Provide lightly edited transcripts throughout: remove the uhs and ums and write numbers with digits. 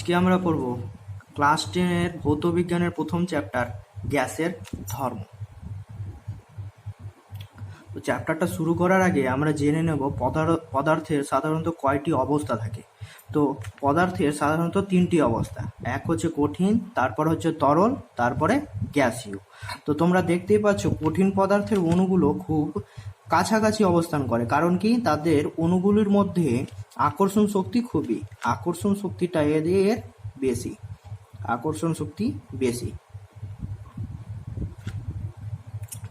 আজকে আমরা পড়ব ক্লাস 10-এর ভৌতবিজ্ঞানের প্রথম চ্যাপ্টার গ্যাসের ধর্ম। তো চ্যাপ্টারটা শুরু করার আগে আমরা জেনে নেব পদার্থের সাধারণত কয়টি অবস্থা থাকে। তো পদার্থের সাধারণত তিনটি অবস্থা, এক হচ্ছে কঠিন, তারপর হচ্ছে তরল, তারপরে গ্যাসীয়। তো তোমরা দেখতেই পাচ্ছ কঠিন পদার্থের অণুগুলো খুব কাছাকাছি অবস্থান করে, কারণ কি তাদের অণুগুলির মধ্যে আকর্ষণ শক্তিটা এদের বেশি, আকর্ষণ শক্তি বেশি।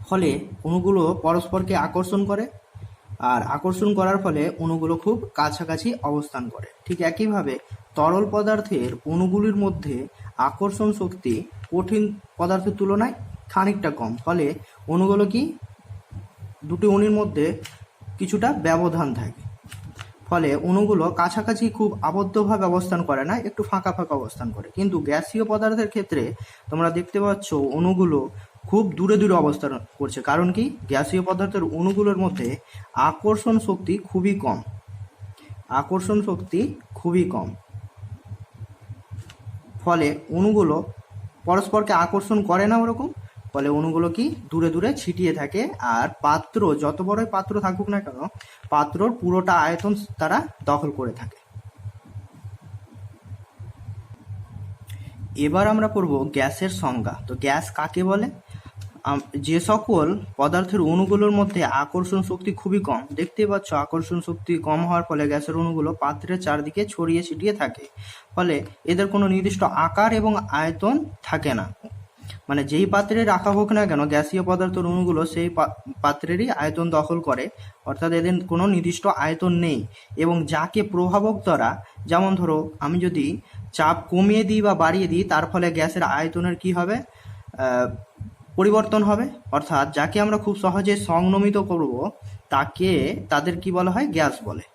ফলে অণুগুলো পরস্পরকে আকর্ষণ করে, আর আকর্ষণ করার ফলে অণুগুলো খুব কাছাকাছি অবস্থান করে। ঠিক একইভাবে তরল পদার্থের অণুগুলির মধ্যে আকর্ষণ শক্তি কঠিন পদার্থের তুলনায় খানিকটা কম, ফলে অণুগুলো কি দুটি অণুর মধ্যে কিছুটা ব্যবধান থাকে, ফলে অণুগুলো কাছাকাছি খুব আবদ্ধভাবে অবস্থান করে না, একটু ফাঁকা ফাঁকা অবস্থান করে। কিন্তু গ্যাসীয় পদার্থের ক্ষেত্রে তোমরা দেখতে পাচ্ছ অণুগুলো খুব দূরে দূরে অবস্থান করছে, কারণ কি গ্যাসীয় পদার্থের অণুগুলোর মধ্যে আকর্ষণ শক্তি খুবই কম, ফলে অণুগুলো পরস্পরকে আকর্ষণ করে না ওরকম, ফলে অণুগুলো কি দূরে দূরে ছিটিয়ে থাকে। আর পাত্র, যত বড়ই পাত্র থাকুক না কেন, পাত্রর পুরোটা আয়তন তারা দখল করে থাকে। এবার আমরা পড়ব গ্যাসের সংজ্ঞা। তো গ্যাস কাকে বলে? যে সকল পদার্থের অণুগুলোর মধ্যে আকর্ষণ শক্তি খুবই কম, দেখতেই পাচ্ছ আকর্ষণ শক্তি কম হওয়ার ফলে গ্যাসের অণুগুলো পাত্রের চারদিকে ছড়িয়ে ছিটিয়ে থাকে, ফলে এদের কোনো নির্দিষ্ট আকার এবং আয়তন থাকে না। মানে যেই পাত্রে রাখা হোক না কেন গ্যাসীয় পদার্থের অণুগুলো সেই পাত্রেরই আয়তন দখল করে, অর্থাৎ এদের কোনো নির্দিষ্ট আয়তন নেই। এবং যাকে প্রভাবক দ্বারা, যেমন ধরো আমি যদি চাপ কমিয়ে দিই বা বাড়িয়ে দিই, তার ফলে গ্যাসের আয়তনের কি হবে, পরিবর্তন হবে। অর্থাৎ যাকে আমরা খুব সহজে সংনমিত করব তাদের কি বলা হয়, গ্যাস বলে।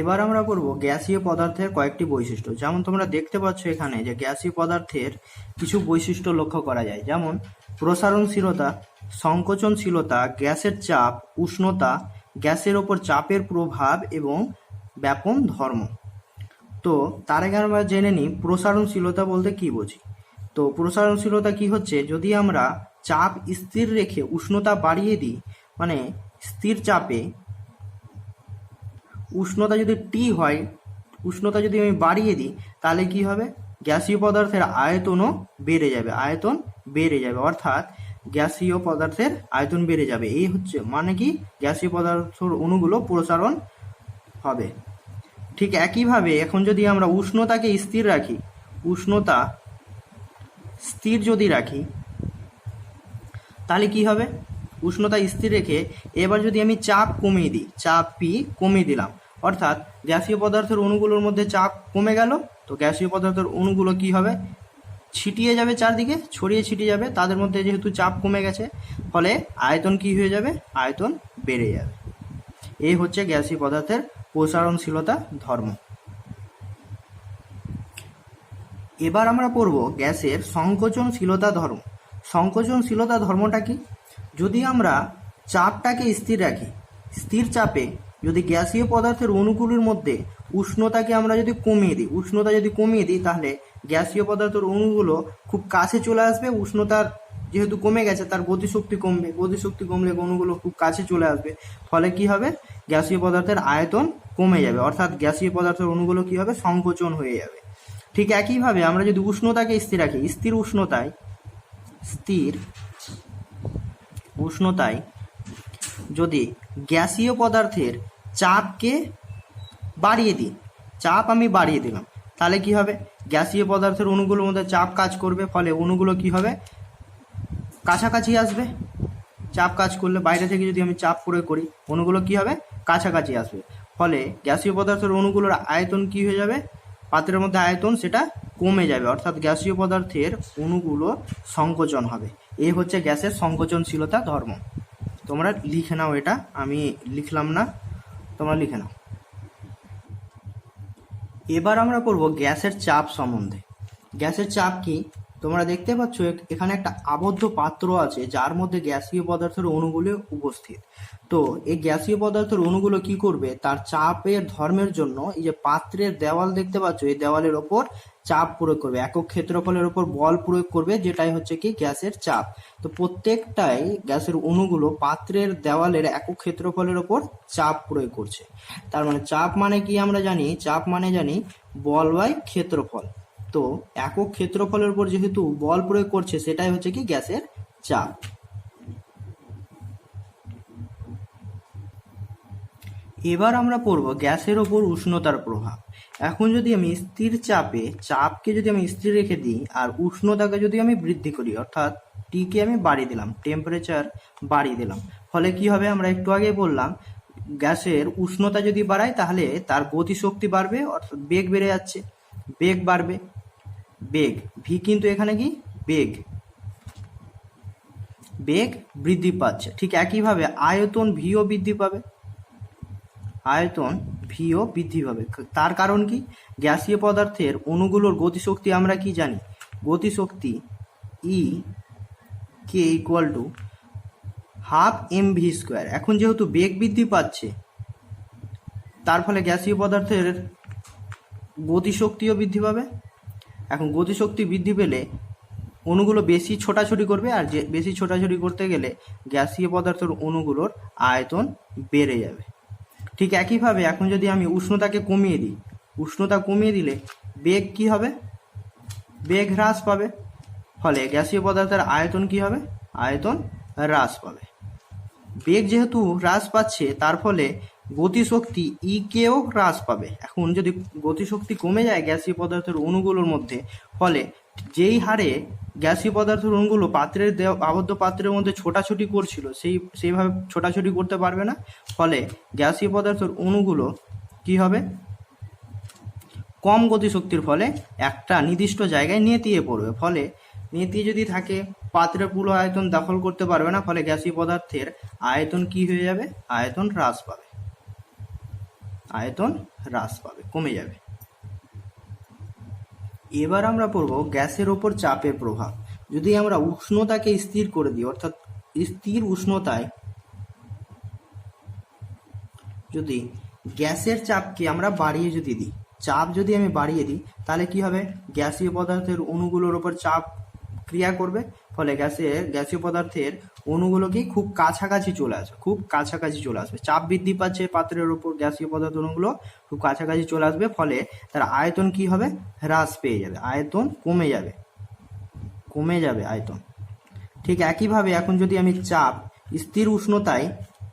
এবার আমরা পড়ব গ্যাসীয় পদার্থের কয়েকটি বৈশিষ্ট্য। যেমন তোমরা দেখতে পাচ্ছ এখানে যে গ্যাসীয় পদার্থের কিছু বৈশিষ্ট্য লক্ষ্য করা যায়, যেমন প্রসারণশীলতা, সংকোচনশীলতা, গ্যাসের চাপ, উষ্ণতা, গ্যাসের ওপর চাপের প্রভাব এবং ব্যাপন ধর্ম। তো তার আগে আমরা জেনে নিই প্রসারণশীলতা বলতে কি বুঝি। তো প্রসারণশীলতা কি হচ্ছে, যদি আমরা চাপ স্থির রেখে উষ্ণতা বাড়িয়ে দিই, মানে স্থির চাপে উষ্ণতা যদি টি হয়, উষ্ণতা যদি আমি বাড়িয়ে দিই, তাহলে কি হবে, গ্যাসীয় পদার্থের আয়তনও বেড়ে যাবে, অর্থাৎ গ্যাসীয় পদার্থের আয়তন বেড়ে যাবে। এই হচ্ছে মানে কি, গ্যাসীয় পদার্থের অণুগুলো প্রসারণ হবে। ঠিক একইভাবে এখন যদি আমরা উষ্ণতাকে স্থির রাখি, উষ্ণতা স্থির যদি রাখি, তাহলে কি হবে, উষ্ণতা স্থির রেখে এবার যদি আমি চাপ কমিয়ে দিই, চাপ পি কমিয়ে দিলাম, অর্থাৎ গ্যাসীয় পদার্থের অণুগুলোর মধ্যে চাপ কমে গেল। তো গ্যাসীয় পদার্থের অণুগুলো কি হবে, ছিটিয়ে যাবে, চারদিকে ছড়িয়ে ছিটিয়ে যাবে, তাদের মধ্যে যেহেতু চাপ কমে গেছে, ফলে আয়তন কি হয়ে যাবে, আয়তন বেড়ে যাবে। এই হচ্ছে গ্যাসীয় পদার্থের প্রসারণশীলতা ধর্ম। এবার আমরা পড়ব গ্যাসের সংকোচনশীলতা ধর্ম। সংকোচনশীলতা ধর্মটা কি, যদি আমরা চাপটাকে স্থির রাখি, স্থির চাপে যদি গ্যাসীয় পদার্থের অণুগুলির মধ্যে উষ্ণতাকে আমরা যদি কমিয়ে দিই, তাহলে গ্যাসীয় পদার্থের অণুগুলো খুব কাছে চলে আসবে। উষ্ণতার যেহেতু কমে গেছে, তার গতিশক্তি কমলে অণুগুলো খুব কাছে চলে আসবে, ফলে কি হবে, গ্যাসীয় পদার্থের আয়তন কমে যাবে, অর্থাৎ গ্যাসীয় পদার্থের অণুগুলো কি হবে, সংকোচন হয়ে যাবে। ঠিক একইভাবে আমরা যদি উষ্ণতাকে স্থির রাখি, স্থির উষ্ণতায় যদি গ্যাসীয় পদার্থের চাপকে বাড়িয়ে দিই, চাপ আমি বাড়িয়ে দিলাম, তাহলে কি হবে, গ্যাসীয় পদার্থের অণুগুলোর মধ্যে চাপ কাজ করবে, ফলে অণুগুলো কি হবে, কাছাকাছি আসবে। চাপ কাজ করলে, বাইরে থেকে যদি আমি চাপ প্রয়োগ করি, অণুগুলো কি হবে, কাছাকাছি আসবে, ফলে গ্যাসীয় পদার্থের অণুগুলোর আয়তন কি হয়ে যাবে, পাত্রের মধ্যে আয়তন সেটা কমে যাবে, অর্থাৎ গ্যাসীয় পদার্থের অণুগুলো সংকোচন হবে। এই হচ্ছে গ্যাসের সংকোচনশীলতা ধর্ম। তোমরা লিখে নাও, এটা আমি লিখলাম না, তোমরা লিখে নাও। এবার আমরা পড়ব গ্যাসের চাপ সম্বন্ধে। গ্যাসের চাপ কি, তোমরা দেখতে পাচ্ছ এখানে একটা আবদ্ধ পাত্র আছে যার মধ্যে গ্যাসীয় পদার্থের অণুগুলো উপস্থিত। তো এই গ্যাসীয় পদার্থের অণুগুলো কি করবে, তার চাপের ধর্মের জন্য এই যে পাত্রের দেওয়াল দেখতে পাচ্ছ, এই দেওয়ালের ওপর চাপ প্রয়োগ করবে, একক ক্ষেত্রফলের ওপর বল প্রয়োগ করবে, যেটাই হচ্ছে কি গ্যাসের চাপ। তো প্রত্যেকটাই গ্যাসের অণুগুলো পাত্রের দেওয়ালের একক ক্ষেত্রফলের ওপর চাপ প্রয়োগ করছে। তার মানে চাপ মানে কি আমরা জানি, চাপ মানে জানি বল বাই ক্ষেত্রফল। তো একক ক্ষেত্রফলের উপর যেহেতু বল প্রয়োগ করছে সেটাই হচ্ছে কি গ্যাসের চাপ। এবার আমরা পড়ব গ্যাসের ওপর উষ্ণতার প্রভাব। এখন যদি আমি স্থির চাপকে যদি আমি স্থির রেখে দিই আর উষ্ণতাকে যদি আমি বৃদ্ধি করি, অর্থাৎ টিকে আমি বাড়িয়ে দিলাম, টেম্পারেচার বাড়িয়ে দিলাম, ফলে কি হবে, আমরা একটু আগে বললাম গ্যাসের উষ্ণতা যদি বাড়ায় তাহলে তার গতিশক্তি বাড়বে, অর্থাৎ বেগ বেড়ে যাচ্ছে, বেগ বাড়বে, বেগ ভি, কিন্তু এখানে কি বেগ বৃদ্ধি পাচ্ছে। ঠিক একইভাবে আয়তন ভিও বৃদ্ধি পাবে, আয়তন ভিও বৃদ্ধি পাবে। তার কারণ কি, গ্যাসীয় পদার্থের অণুগুলোর গতিশক্তি আমরা কি জানি, গতিশক্তি E K equal to half M V square. এখন যেহেতু বেগ বৃদ্ধি পাচ্ছে তার ফলে গ্যাসীয় পদার্থের গতিশক্তিও বৃদ্ধি পাবে। এখন গতিশক্তি বৃদ্ধি পেলে অণুগুলো বেশি ছোটাছুটি করবে, আর যে বেশি ছোটাছুটি করতে গেলে গ্যাসীয় পদার্থের অণুগুলোর আয়তন বেড়ে যাবে। ঠিক একইভাবে এখন যদি আমি উষ্ণতাকে কমিয়ে দিই, উষ্ণতা কমিয়ে দিলে বেগ কি হবে, বেগ হ্রাস পাবে, ফলে গ্যাসীয় পদার্থের আয়তন কি হবে, আয়তন হ্রাস পাবে। বেগ যেহেতু হ্রাস পাচ্ছে তার ফলে গতিশক্তি ই কেও হ্রাস পাবে। এখন যদি গতিশক্তি কমে যায় গ্যাসীয় পদার্থের অণুগুলোর মধ্যে, ফলে যেই হারে গ্যাসীয় পদার্থের অণুগুলো পাত্রের আবদ্ধ পাত্রের মধ্যে ছোটাছুটি করছিল সেইভাবে ছোটাছুটি করতে পারবে না, ফলে গ্যাসীয় পদার্থের অণুগুলো কি হবে, কম গতিশক্তির ফলে একটা নির্দিষ্ট জায়গায় নেতিয়ে পড়বে। ফলে নেতিয়ে যদি থাকে পাত্রের পুরো আয়তন দখল করতে পারবে না, ফলে গ্যাসীয় পদার্থের আয়তন কি হয়ে যাবে, আয়তন হ্রাস পাবে, আয়তন হ্রাস পাবে, কমে যাবে। এবার আমরা পড়ব গ্যাসের ওপর চাপের প্রভাব। যদি আমরা উষ্ণতাকে স্থির করে দিই, অর্থাৎ স্থির উষ্ণতায় যদি গ্যাসের চাপকে আমরা বাড়িয়ে যদি দিই, চাপ যদি আমি বাড়িয়ে দিই তাহলে কি হবে, গ্যাসীয় পদার্থের অণুগুলোর ওপর চাপ ক্রিয়া করবে, ফলে গ্যাসীয় পদার্থের অণুগুলো কি খুব কাছাকাছি চলে আসবে, খুব কাছাকাছি চলে আসবে। চাপ বৃদ্ধি পাচ্ছে পাত্রের উপর, গ্যাসীয় পদার্থ অণুগুলো খুব কাছাকাছি চলে আসবে, ফলে তার আয়তন কি হবে, হ্রাস পেয়ে যাবে, আয়তন কমে যাবে, কমে যাবে আয়তন। ঠিক একইভাবে এখন যদি আমি চাপ স্থির উষ্ণতায়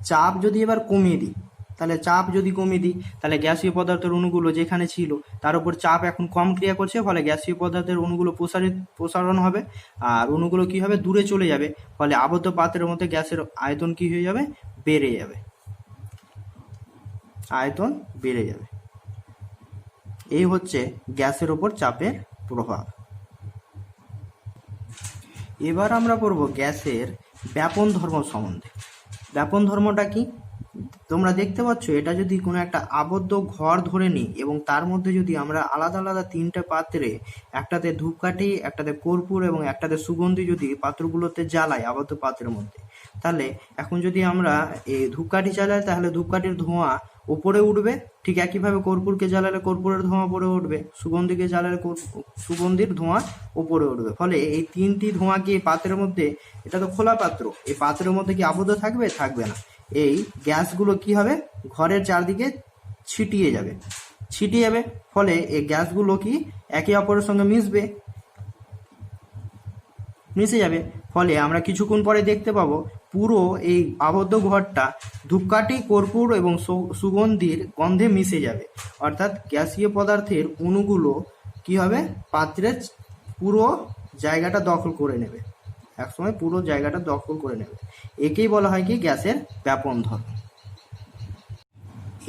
চাপ যদি এবার কমিয়ে দিই, তাহলে চাপ যদি কমিয়ে দিই তাহলে গ্যাসীয় পদার্থের অণুগুলো যেখানে ছিল তার উপর চাপ এখন কম ক্রিয়া করছে, ফলে গ্যাসীয় পদার্থের অণুগুলো প্রসারণ হবে, আর অণুগুলো কি হবে, দূরে চলে যাবে, ফলে আবদ্ধ পাত্রের মধ্যে গ্যাসের আয়তন কি হয়ে যাবে, বেড়ে যাবে, আয়তন বেড়ে যাবে। এই হচ্ছে গ্যাসের ওপর চাপের প্রভাব। এবার আমরা পড়ব গ্যাসের ব্যাপন ধর্ম সম্বন্ধে। ব্যাপন ধর্মটা কি, তোমরা দেখতে পাচ্ছ এটা যদি কোনো একটা আবদ্ধ ঘর ধরে নিই এবং তার মধ্যে যদি আমরা আলাদা আলাদা তিনটে পাত্রে, একটাতে ধূপকাঠি, একটাতে কর্পূর এবং একটাতে সুগন্ধি যদি পাত্রগুলোতে জ্বালাই আবদ্ধ পাত্রের মধ্যে, তাহলে এখন যদি আমরা এই ধূপকাঠি জ্বালাই তাহলে ধূপকাঠির ধোঁয়া উপরে উঠবে, ঠিক একইভাবে কর্পূরকে জ্বালালে কর্পূরের ধোঁয়া উপরে উঠবে, সুগন্ধিকে জ্বালালে সুগন্ধির ধোঁয়া উপরে উঠবে। ফলে এই তিনটি ধোঁয়া কি পাত্রের মধ্যে, এটা তো খোলা পাত্র, এই পাত্রের মধ্যে কি আবদ্ধ থাকবে, থাকবে না। এই গ্যাসগুলো কি হবে, ঘরের চারদিকে ছিটিয়ে যাবে, ফলে এই গ্যাসগুলো কি একে অপরের সঙ্গে মিশে যাবে, ফলে আমরা কিছুক্ষণ পরে দেখতে পাবো পুরো এই আবদ্ধ ঘরটা ধূপকাঠি, কর্পূর এবং সুগন্ধির গন্ধে মিশে যাবে, অর্থাৎ গ্যাসীয় পদার্থের অণুগুলো কি হবে, পাত্রের পুরো জায়গাটা দখল করে নেবে, একসময় পুরো জায়গাটা দখল করে নেবে। একেই বলা হয় কি গ্যাসের ব্যাপন ধর্ম।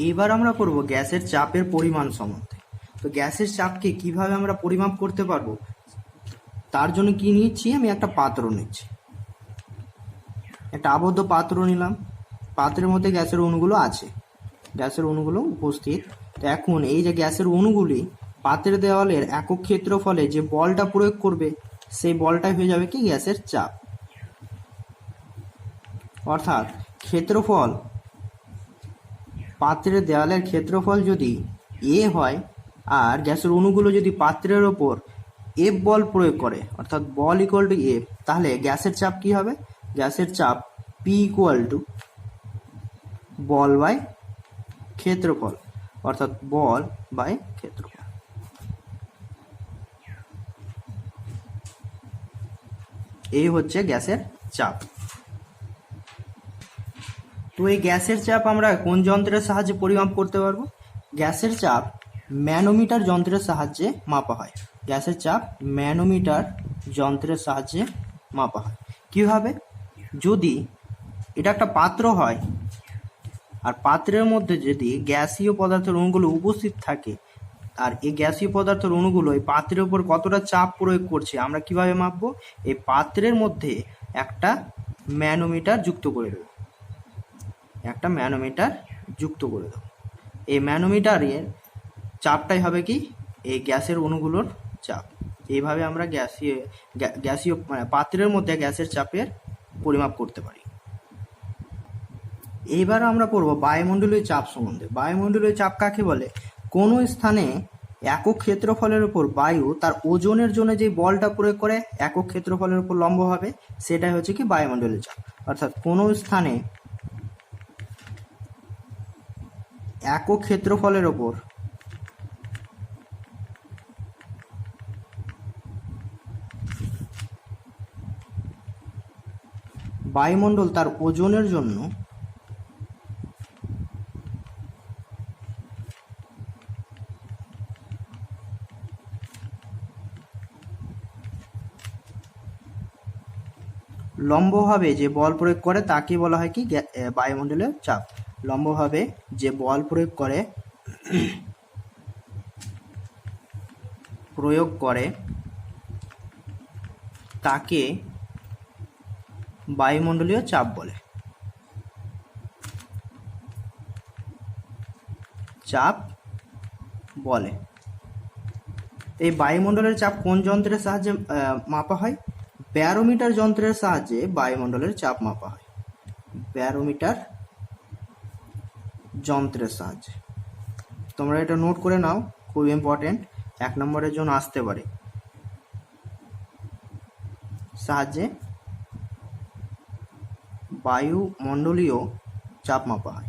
এবার আমরা পড়ব গ্যাসের চাপের পরিমাণ সম্বন্ধে। তো গ্যাসের চাপকে কিভাবে আমরা পরিমাপ করতে পারবো, তার জন্য কি নিচ্ছি, আমি একটা পাত্র নিচ্ছি, একটা আবদ্ধ পাত্র নিলাম, পাত্রের মধ্যে গ্যাসের অণুগুলো আছে, গ্যাসের অণুগুলো উপস্থিত। তো এখন এই যে গ্যাসের অণুগুলি পাত্রের দেওয়ালের একক ক্ষেত্রফলে যে বলটা প্রয়োগ করবে সেই বলটাই হয়ে যাবে কি গ্যাসের চাপ। অর্থাৎ ক্ষেত্রফল, পাত্রের দেওয়ালের ক্ষেত্রফল যদি এ হয় আর গ্যাসের অণুগুলো যদি পাত্রের ওপর এফ বল প্রয়োগ করে, অর্থাৎ বল ইকুয়াল টু এফ, তাহলে গ্যাসের চাপ কি হবে? গ্যাসের চাপ পি ইকুয়াল টু বল বাই ক্ষেত্রফল, অর্থাৎ বল বাই ক্ষেত্রফল। এই হচ্ছে গ্যাসের চাপ। তো এই গ্যাসের চাপ আমরা কোন যন্ত্রের সাহায্যে পরিমাপ করতে পারবো? গ্যাসের চাপ ম্যানোমিটার যন্ত্রের সাহায্যে মাপা হয়। গ্যাসের চাপ ম্যানোমিটার যন্ত্রের সাহায্যে মাপা হয়। কিভাবে? যদি এটা একটা পাত্র হয় আর পাত্রের মধ্যে যদি গ্যাসীয় পদার্থের অণুগুলো উপস্থিত থাকে, আর এই গ্যাসীয় পদার্থের অণুগুলো এই পাত্রের উপর কতটা চাপ প্রয়োগ করছে আমরা কিভাবে মাপবো? এই পাত্রের মধ্যে একটা ম্যানোমিটার যুক্ত করে দেবো, একটা ম্যানোমিটার যুক্ত করে দেবো। এই ম্যানোমিটারের চাপটাই হবে কি? এই গ্যাসের অণুগুলোর চাপ। এইভাবে আমরা গ্যাসীয় মানে পাত্রের মধ্যে গ্যাসের চাপের পরিমাপ করতে পারি। এইবার আমরা পড়বো বায়ুমণ্ডলীয় চাপ সম্বন্ধে। বায়ুমণ্ডলীয় চাপ কাকে বলে? কোনো স্থানে একক ক্ষেত্রফলের উপর বায়ু তার ওজনের জন্য যে বলটা প্রয়োগ করে একক ক্ষেত্রফলের উপর লম্ব হবে, সেটাই হচ্ছে কি বায়ুমণ্ডলীয় চাপ। অর্থাৎ কোনো স্থানে একক ক্ষেত্রফলের ওপর বায়ুমণ্ডল তার ওজনের জন্য লম্বভাবে যে বল প্রয়োগ করে তাকে বলা হয় কি? বায়ুমণ্ডলের চাপ। লম্বভাবে যে বল প্রয়োগ করে তাকে বায়ুমণ্ডলীয় চাপ বলে। চাপ বলে। এই বায়ুমণ্ডলের চাপ কোন যন্ত্রের সাহায্যে মাপা হয়? ব্যারোমিটার যন্ত্রের সাহায্যে বায়ুমণ্ডলের চাপ মাপা হয়। ব্যারোমিটার যন্ত্রের সাহায্যে। তোমরা এটা নোট করে নাও, খুব ইম্পর্টেন্ট, 1 নম্বরের জন্য আসতে পারে। সাহায্যে বায়ুমণ্ডলীয় চাপ মাপা হয়।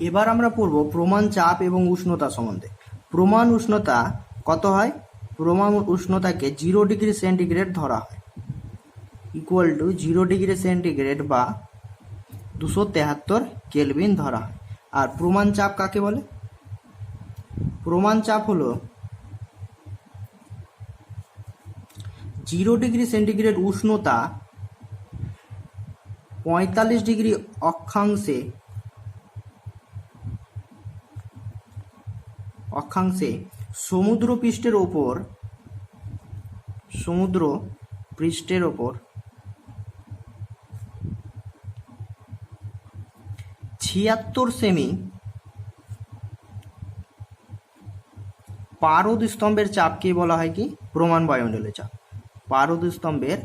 এবার আমরা পড়ব প্রমাণ চাপ এবং উষ্ণতা সম্বন্ধে। প্রমাণ উষ্ণতা কত হয়? প্রমাণ উষ্ণতাকে 0 ডিগ্রি সেন্টিগ্রেড ধরা হয়, ইকুয়াল টু 0 ডিগ্রি সেন্টিগ্রেড বা 273 কেলভিন ধরা হয়। আর প্রমাণ চাপ কাকে বলে? প্রমাণ চাপ হলো 0 ডিগ্রি সেন্টিগ্রেড উষ্ণতা 45 ডিগ্রি অক্ষাংশে সমুদ্র পৃষ্ঠের ওপর 76 সেমি পারদ স্তম্ভের চাপকে বলা হয় কি? প্রমাণ বায়ুমণ্ডলের চাপ। পারদ স্তম্ভের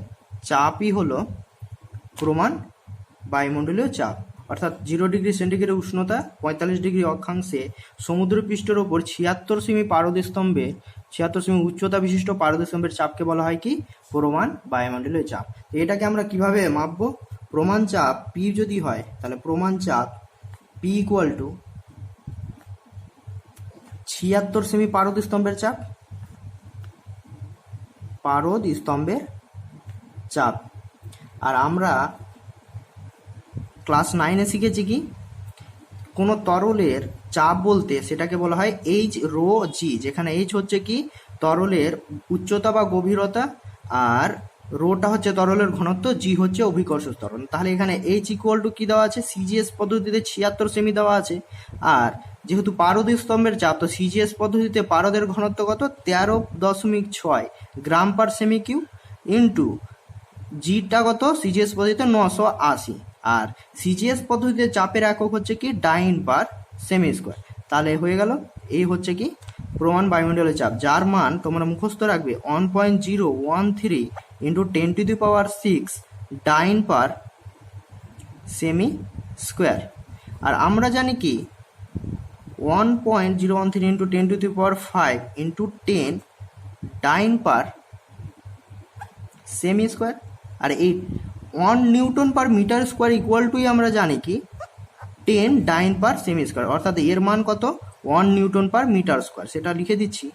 চাপই হলো প্রমাণ বায়ুমণ্ডলীয় চাপ। অর্থাৎ 0 ডিগ্রি সেন্টিগ্রেড উষ্ণতা 45 ডিগ্রি অক্ষাংশে সমুদ্রপৃষ্ঠের ওপর 76 সেমি পারদ স্তম্ভে 76 সেমি উচ্চতা বিশিষ্ট পারদ স্তম্ভের চাপকে বলা হয় কি? প্রমাণ বায়ুমণ্ডলীয় চাপ। এটাকে আমরা কিভাবে মাপবো? প্রমাণ চাপ পি যদি হয় তাহলে প্রমাণ চাপ পি ইকুয়াল টু 76 সেমি পারদ স্তম্ভের চাপ, পারদ স্তম্ভের চাপ। আর আমরা ক্লাস 9-এ শিখেছি কি? কোনো তরলের চাপ বলতে সেটাকে বলা হয় এইচ রো জি, যেখানে এইচ হচ্ছে কি তরলের উচ্চতা বা গভীরতা, আর রোটা হচ্ছে তরলের ঘনত্ব, জি হচ্ছে অভিকর্ষ ত্বরণ। তাহলে এখানে এইচ ইকুয়াল টু কি দেওয়া আছে? সিজিএস পদ্ধতিতে 76 সেমি দেওয়া আছে। আর যেহেতু পারদ স্তম্ভের চাপ, তো সিজিএস পদ্ধতিতে পারদের ঘনত্ব কত? 13.6 গ্রাম পার সেমি কিউব ইন্টু জিটা কত? সিজিএস পদ্ধতিতে 980। আর সিজিএস পদ্ধতিতে চাপের একক হচ্ছে কি ডাইন পার সেমি স্কোয়ার। তাহলে হয়ে গেল, এই হচ্ছে কি প্রমাণ বায়ুমণ্ডলের চাপ, যার মান তোমরা মুখস্থ রাখবে 1.013 into 10⁻6 dyne per cm square. আর আমরা জানি কি 1.013 into 10⁵ into 10 dyne per cm square. আর এই 1 newton per metre square equal টুই আমরা জানি কি 10 ডাইন পার সেমি স্কোয়ার, অর্থাৎ এর মান কত 1 নিউটন পার মিটার স্কোয়ার। সেটা লিখে দিচ্ছি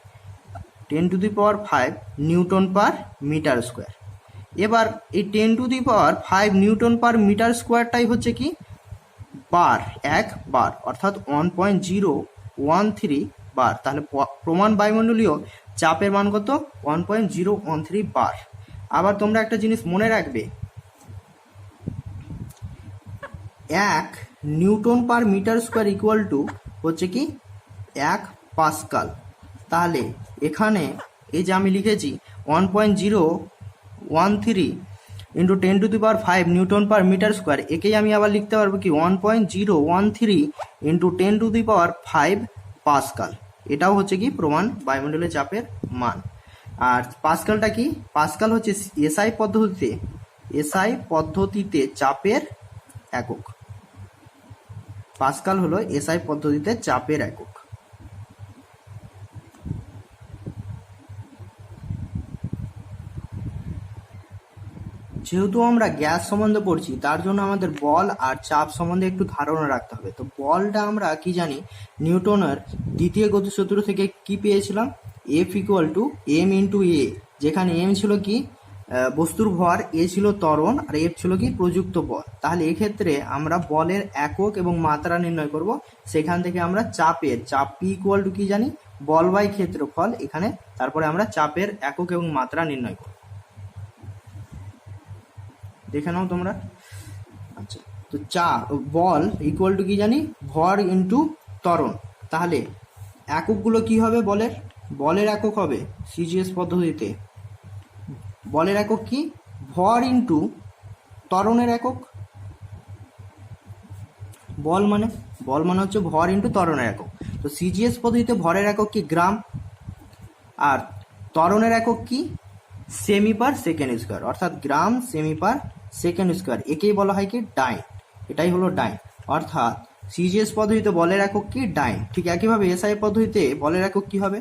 10⁵ নিউটন পার মিটার স্কোয়ার। এবার এই 10⁵ নিউটন পার মিটার স্কোয়ারটাই হচ্ছে কি বার, এক বার, অর্থাৎ 1.013 বার। তাহলে প্রমাণ বায়ুমণ্ডলীয় চাপের মান কত 1.013 বার। আবার তোমরা একটা জিনিস মনে রাখবে, 1 newton per metre square equal to হচ্ছে কি 1 পাস্কাল। তাহলে এখানে এই যে আমি লিখেছি 1.013 into 10⁵ newton per metre square, একেই আমি আবার লিখতে পারবো কি 1.013 ইন্টু 10⁵ পাস্কাল। এটাও হচ্ছে কি প্রমাণ বায়ুমণ্ডলের চাপের মান। আর পাস্কালটা কি, পাস্কাল হচ্ছে এসআই পদ্ধতিতে চাপের একক। পাস্কাল হলো এসআই পদ্ধতিতে চাপের একক। যেহেতু আমরা গ্যাস সম্বন্ধে পড়ছি, তার জন্য আমাদের বল আর চাপ সম্বন্ধে একটু ধারণা রাখতে হবে। তো বলটা আমরা কি জানি, নিউটনের দ্বিতীয় গতিসূত্র থেকে কি পেয়েছিলাম, F equal to M into A, যেখানে এম ছিল কি বস্তুর ভর, এ ছিল ত্বরণ, আর এফ ছিল কি প্রযুক্ত বল। তাহলে এক্ষেত্রে আমরা বলের একক এবং মাত্রা নির্ণয় করব। সেখান থেকে আমরা চাপ পি ইকুয়াল টু কি জানি, বল বাই ক্ষেত্রফল। এখানে তারপরে আমরা চাপের একক এবং মাত্রা নির্ণয় করব। দেখে নাও তোমরা। আচ্ছা, তো বল ইকুয়াল টু কি জানি, ভর ইন্টু ত্বরণ। তাহলে এককগুলো কি হবে বলের একক হবে সিজিএস পদ্ধতিতে, বলের একক কি ভর ইন্টু ত্বরণের একক। বল মানে হচ্ছে ভর ইন্টু ত্বরণের একক। তো সিজিএস পদ্ধতিতে ভরের একক কি গ্রাম, আর ত্বরণের একক কি সেমি পার সেকেন্ড স্কোয়ার, অর্থাৎ গ্রাম সেমি পার সেকেন্ড স্কোয়ার। একেই বলা হয় কি ডাইন, এটাই হলো ডাইন। অর্থাৎ সিজিএস পদ্ধতিতে বলের একক কি ডাইন। ঠিক একইভাবে এসআই পদ্ধতিতে বলের একক কি হবে,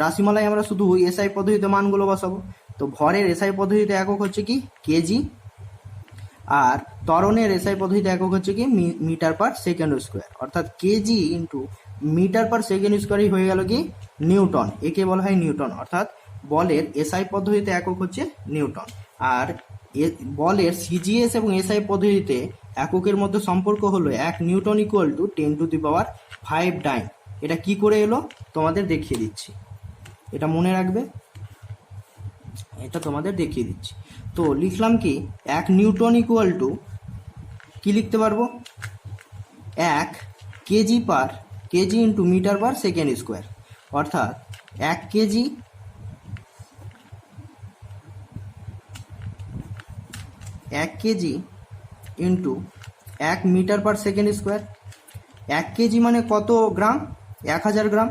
রাশিমালায় আমরা শুধু এসআই পদ্ধতিতে মানগুলো বসাবো। তো ভরের এসআই পদ্ধতিতে একক হচ্ছে কি কেজি, আর ত্বরণের এসআই পদ্ধতিতে একক হচ্ছে কি মিটার পার সেকেন্ড স্কোয়ার, অর্থাৎ K G into metre per second স্কোয়ারই হয়ে গেল কি নিউটন। একে বলা হয় নিউটন। অর্থাৎ বলের এসআই পদ্ধতিতে একক হচ্ছে নিউটন, আর বলের সিজিএস এবং এসআই পদ্ধতিতে এককের মধ্যে সম্পর্ক হলো 1 নিউটন ইকুয়াল টু 10⁵ ডাইন। এটা কি করে এলো তোমাদের দেখিয়ে দিচ্ছি, এটা মনে রাখবে, এটা তোমাদের দেখিয়ে দিচ্ছি। তো লিখলাম কি 1 নিউটন ইকুয়াল টু কি লিখতে পারবো, 1 kg into metre per second square, অর্থাৎ 1 kg into 1 metre per second square. 1 kg মানে কত গ্রাম, 1000 গ্রাম।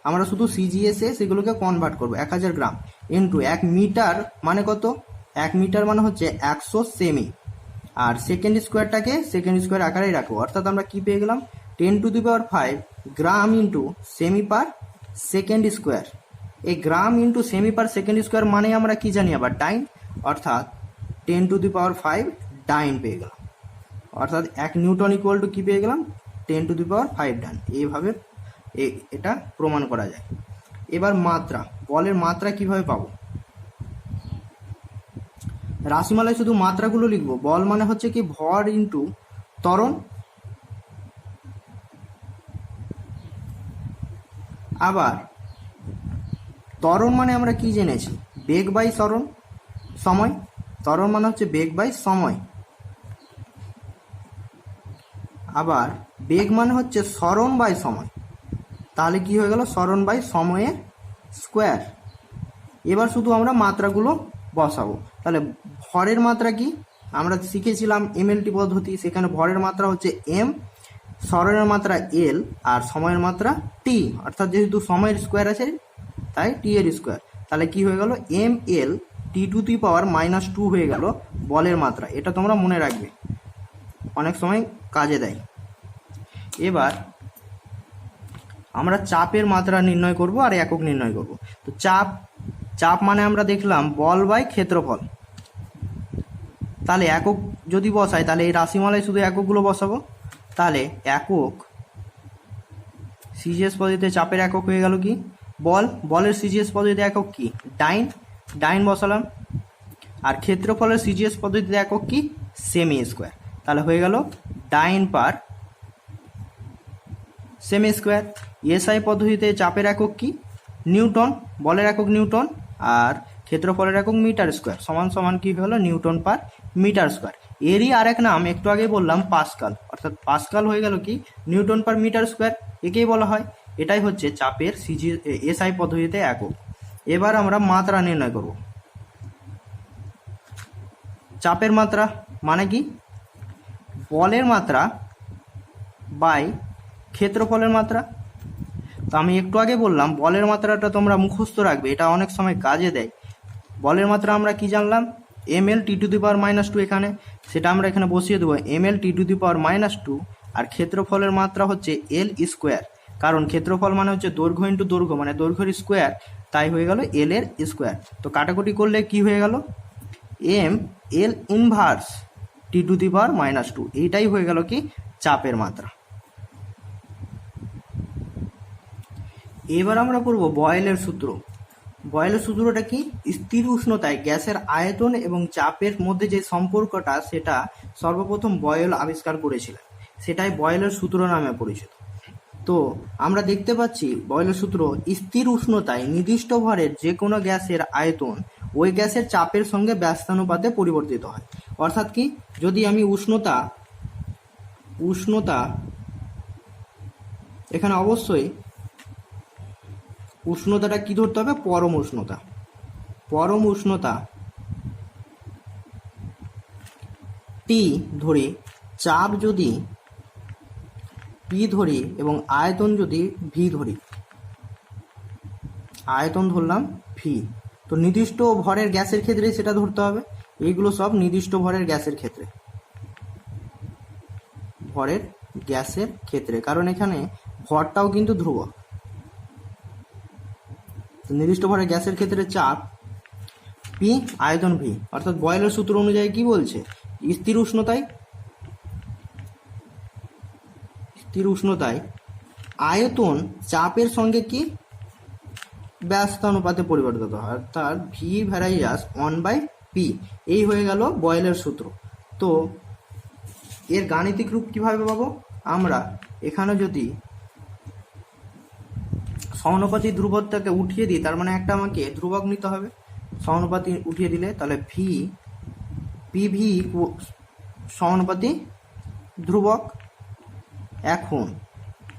আমরা শুধু সিজিএসে সেগুলোকে কনভার্ট করবো 1000 গ্রাম, ইন্টু 1 মিটার মানে কত, 1 মিটার মানে হচ্ছে 100 সেমি। আর সেকেন্ড স্কোয়ারটাকে সেকেন্ড স্কোয়ার আকারেই রাখবো, অর্থাৎ আমরা কি পেয়ে গেলাম 10⁵ গ্রাম ইন্টু সেমি পার সেকেন্ড স্কোয়ার। এই গ্রাম ইন্টু সেমি পার সেকেন্ড স্কোয়ার মানে আমরা কি জানি আবার ডাইন, অর্থাৎ 10⁵ ডাইন পেয়ে গেলাম। অর্থাৎ 1 নিউটন ইকুয়াল টু কি পেয়ে গেলাম 10⁵ ডাইন। এইভাবে এটা প্রমাণ করা যায়। এবার মাত্রা, বলের মাত্রা কিভাবে পাবো, রাশিমালায় শুধু মাত্রাগুলো লিখবো। বল মানে হচ্ছে কি ভর ইন্টু ত্বরণ, আবার ত্বরণ মানে আমরা কি জেনেছি বেগ বাই সময়। ত্বরণ মানে হচ্ছে বেগ বাই সময়। আবার বেগ মানে হচ্ছে সরণ বাই সময়, তাহলে কি হয়ে গেল সরণ বাই সময়ের স্কোয়ার। এবার শুধু আমরা মাত্রাগুলো বসাবো। তাহলে ভরের মাত্রা কি আমরা শিখেছিলাম এমএলটি পদ্ধতি, সেখানে ভরের মাত্রা হচ্ছে এম, সরণের মাত্রা এল, আর সময়ের মাত্রা টি, অর্থাৎ যেহেতু সময়ের স্কোয়ার আছে তাই টি এর স্কোয়ার। তাহলে কি হয়ে গেল, M L T to the power -2 হয়ে গেল বলের মাত্রা। এটা তোমরা মনে রাখবে, অনেক সময় কাজে দেয়। এবার আমরা চাপের মাত্রা নির্ণয় করব আর একক নির্ণয় করব। তো চাপ মানে আমরা দেখলাম বল বাই ক্ষেত্রফল। তাহলে একক যদি বসাই তাহলে এই রাশিমালায় শুধু এককগুলো বসাবো। তাহলে একক সিজিএস পদ্ধতিতে চাপের একক হয়ে গেল কি, বলের সিজিএস পদ্ধতিতে একক কি, ডাইন বসালাম। আর ক্ষেত্রফলের সিজিএস পদ্ধতিতে একক কি, সেমি স্কোয়ার। তাহলে হয়ে গেল ডাইন পার সেমি স্কোয়ার। এসআই পদ্ধতিতে চাপের একক কি, নিউটন, বলের একক নিউটন, আর ক্ষেত্রফলের একক মিটার স্কোয়ার, সমান সমান কি হলো, নিউটন পার মিটার স্কোয়ার। এরই আরেক নাম একটু আগে বললাম পাস্কাল, অর্থাৎ পাস্কাল হয়ে গেল কি, নিউটন পার মিটার স্কোয়ার, একেই বলা হয়। এটাই হচ্ছে চাপের এসআই পদ্ধতিতে একক। এবার আমরা মাত্রা নির্ণয় করব। চাপের মাত্রা মানে কি, বলের মাত্রা বাই ক্ষেত্রফলের মাত্রা। তো আমি একটু আগে বললাম বলের মাত্রাটা তোমরা মুখস্থ রাখবে, এটা অনেক সময় কাজে দেয়। বলের মাত্রা আমরা কি জানলাম, M L T to the power -2, এখানে সেটা আমরা এখানে বসিয়ে দেবো M L T to the power -2। আর ক্ষেত্রফলের মাত্রা হচ্ছে এল স্কোয়ার, কারণ ক্ষেত্রফল মানে হচ্ছে দৈর্ঘ্য ইন্টু দৈর্ঘ্য, মানে দৈর্ঘ্যের স্কোয়ার, তাই হয়ে গেল এল এর স্কোয়ার। তো কাটাকুটি করলে কি হয়ে গেল, M L inverse T to the power -2, এইটাই হয়ে গেল কি চাপের মাত্রা। এবার আমরা পড়ব বয়েলের সূত্র। বয়েলের সূত্রটা কি, স্থির উষ্ণতায় গ্যাসের আয়তন এবং চাপের মধ্যে যে সম্পর্কটা সেটা সর্বপ্রথম বয়েল আবিষ্কার করেছিলেন, সেটাই বয়েলের সূত্র নামে পরিচিত। তো আমরা দেখতে পাচ্ছি বয়েলের সূত্র, স্থির উষ্ণতায় নির্দিষ্ট ভরের যে কোনো গ্যাসের আয়তন ওই গ্যাসের চাপের সঙ্গে ব্যস্তানুপাতে পরিবর্তিত হয়। অর্থাৎ কি, যদি আমি উষ্ণতা এখানে অবশ্যই উষ্ণতাটা কি ধরতে হবে, পরম উষ্ণতা টি ধরি, চাপ যদি পি ধরি এবং আয়তন যদি ভি ধরি, আয়তন ধরলাম ভি। তো নির্দিষ্ট ভরের গ্যাসের ক্ষেত্রে সেটা ধরতে হবে। এইগুলো সব নির্দিষ্ট ভরের গ্যাসের ক্ষেত্রে, কারণ এখানে ভরটাও কিন্তু ধ্রুবক। নির্দিষ্ট ভরের গ্যাসের ক্ষেত্রে চাপ পি, আয়তন ভি। অর্থাৎ বয়েলের সূত্র অনুযায়ী কি বলছে, স্থির উষ্ণতায় আয়তন চাপের সঙ্গে কি ব্যস্তানুপাতে পরিবর্তিত হয়, অর্থাৎ ভি ভ্যারাইজাস 1/P। এই হয়ে গেল বয়েলের সূত্র। তো এর গাণিতিক রূপ কিভাবে পাবো, আমরা এখানে যদি সমানুপাতিক ধ্রুবকটাকে উঠিয়ে দিই, তার মানে একটা আমাকে ধ্রুবক নিতে হবে। সমানুপাতি উঠিয়ে দিলে তাহলে পিভি সমানুপাতি ধ্রুবক। এখন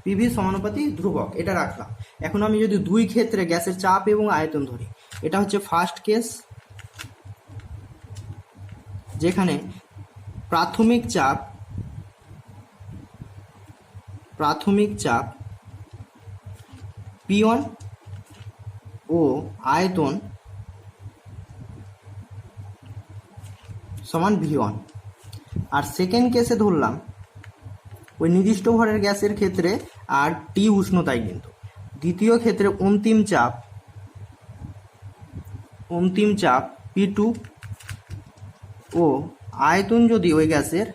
পিভি সমানুপাতি ধ্রুবক এটা রাখলাম। এখন আমি যদি দুই ক্ষেত্রে গ্যাসের চাপ এবং আয়তন ধরি, এটা হচ্ছে ফার্স্ট কেস, যেখানে প্রাথমিক চাপ P1 ও আয়তন সমান V1। আর সেকেন্ড কেসে ধরলাম ওই নির্দিষ্ট ভরের গ্যাসের ক্ষেত্রে আর টি উষ্ণতায়, কিন্তু দ্বিতীয় ক্ষেত্রে অন্তিম চাপ P2 ও আয়তন যদি ওই গ্যাসের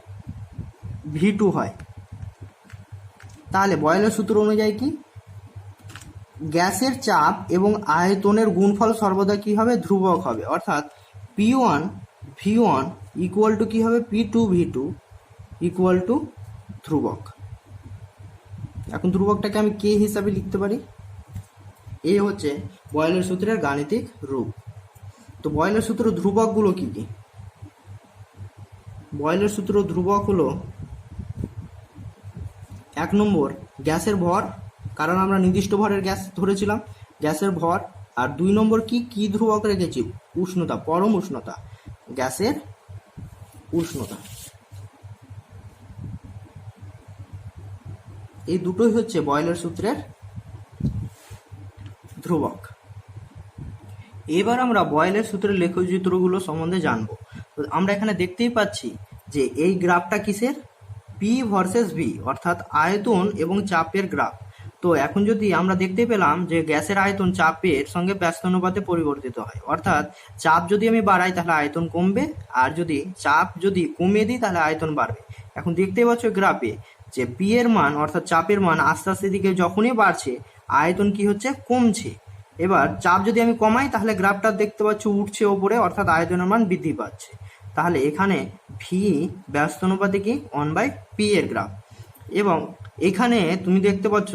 V2 হয়, তাহলে বয়েলের সূত্র অনুযায়ী কি, গ্যাসের চাপ এবং আয়তনের গুণফল সর্বদা কি হবে, ধ্রুবক হবে। অর্থাৎ P1 V1 ইকুয়াল টু কি হবে, P2 V2 ইকুয়াল টু ধ্রুবক। এখন ধ্রুবকটাকে আমি কে হিসাবে লিখতে পারি। এই হচ্ছে বয়েলের সূত্রের গাণিতিক রূপ। তো বয়েলের সূত্র ধ্রুবকগুলো কি কি, বয়েলের সূত্র ধ্রুবক হলো 1 নম্বর গ্যাসের ভর, কারণ আমরা নির্দিষ্ট ভরের গ্যাস ধরেছিলাম, গ্যাসের ভর। আর 2 নম্বর কি ধ্রুবক রেখেছি, উষ্ণতা, পরম উষ্ণতা গ্যাসের উষ্ণতা। এই দুটোই হচ্ছে বয়লের সূত্রের ধ্রুবক। এবার আমরা বয়লের সূত্রের লেখচিত্রগুলো সম্বন্ধে জানবো। তো আমরা এখানে দেখতেই পাচ্ছি যে এই গ্রাফটা কিসের, পি ভার্সেস ভি, অর্থাৎ আয়তন এবং চাপের গ্রাফ। তো এখন যদি আমরা দেখতে পেলাম যে গ্যাসের আয়তন চাপের সঙ্গে ব্যস্ত অনুপাতে পরিবর্তিত হয়, অর্থাৎ চাপ যদি আমি বাড়াই তাহলে আয়তন কমবে, আর যদি চাপ যদি কমিয়ে দিই তাহলে আয়তন বাড়বে। এখন দেখতেই পাচ্ছ গ্রাফে যে পি এর মান অর্থাৎ চাপের মান আস্তে আস্তে দিকে যখনই বাড়ছে আয়তন কি হচ্ছে, কমছে। এবার চাপ যদি আমি কমাই তাহলে গ্রাফটা দেখতে পাচ্ছ উঠছে ওপরে, অর্থাৎ আয়তনের মান বৃদ্ধি পাচ্ছে। তাহলে এখানে ভি ব্যস্ত অনুপাতে কি 1/p এর গ্রাফ। এবং এখানে তুমি দেখতে পাচ্ছ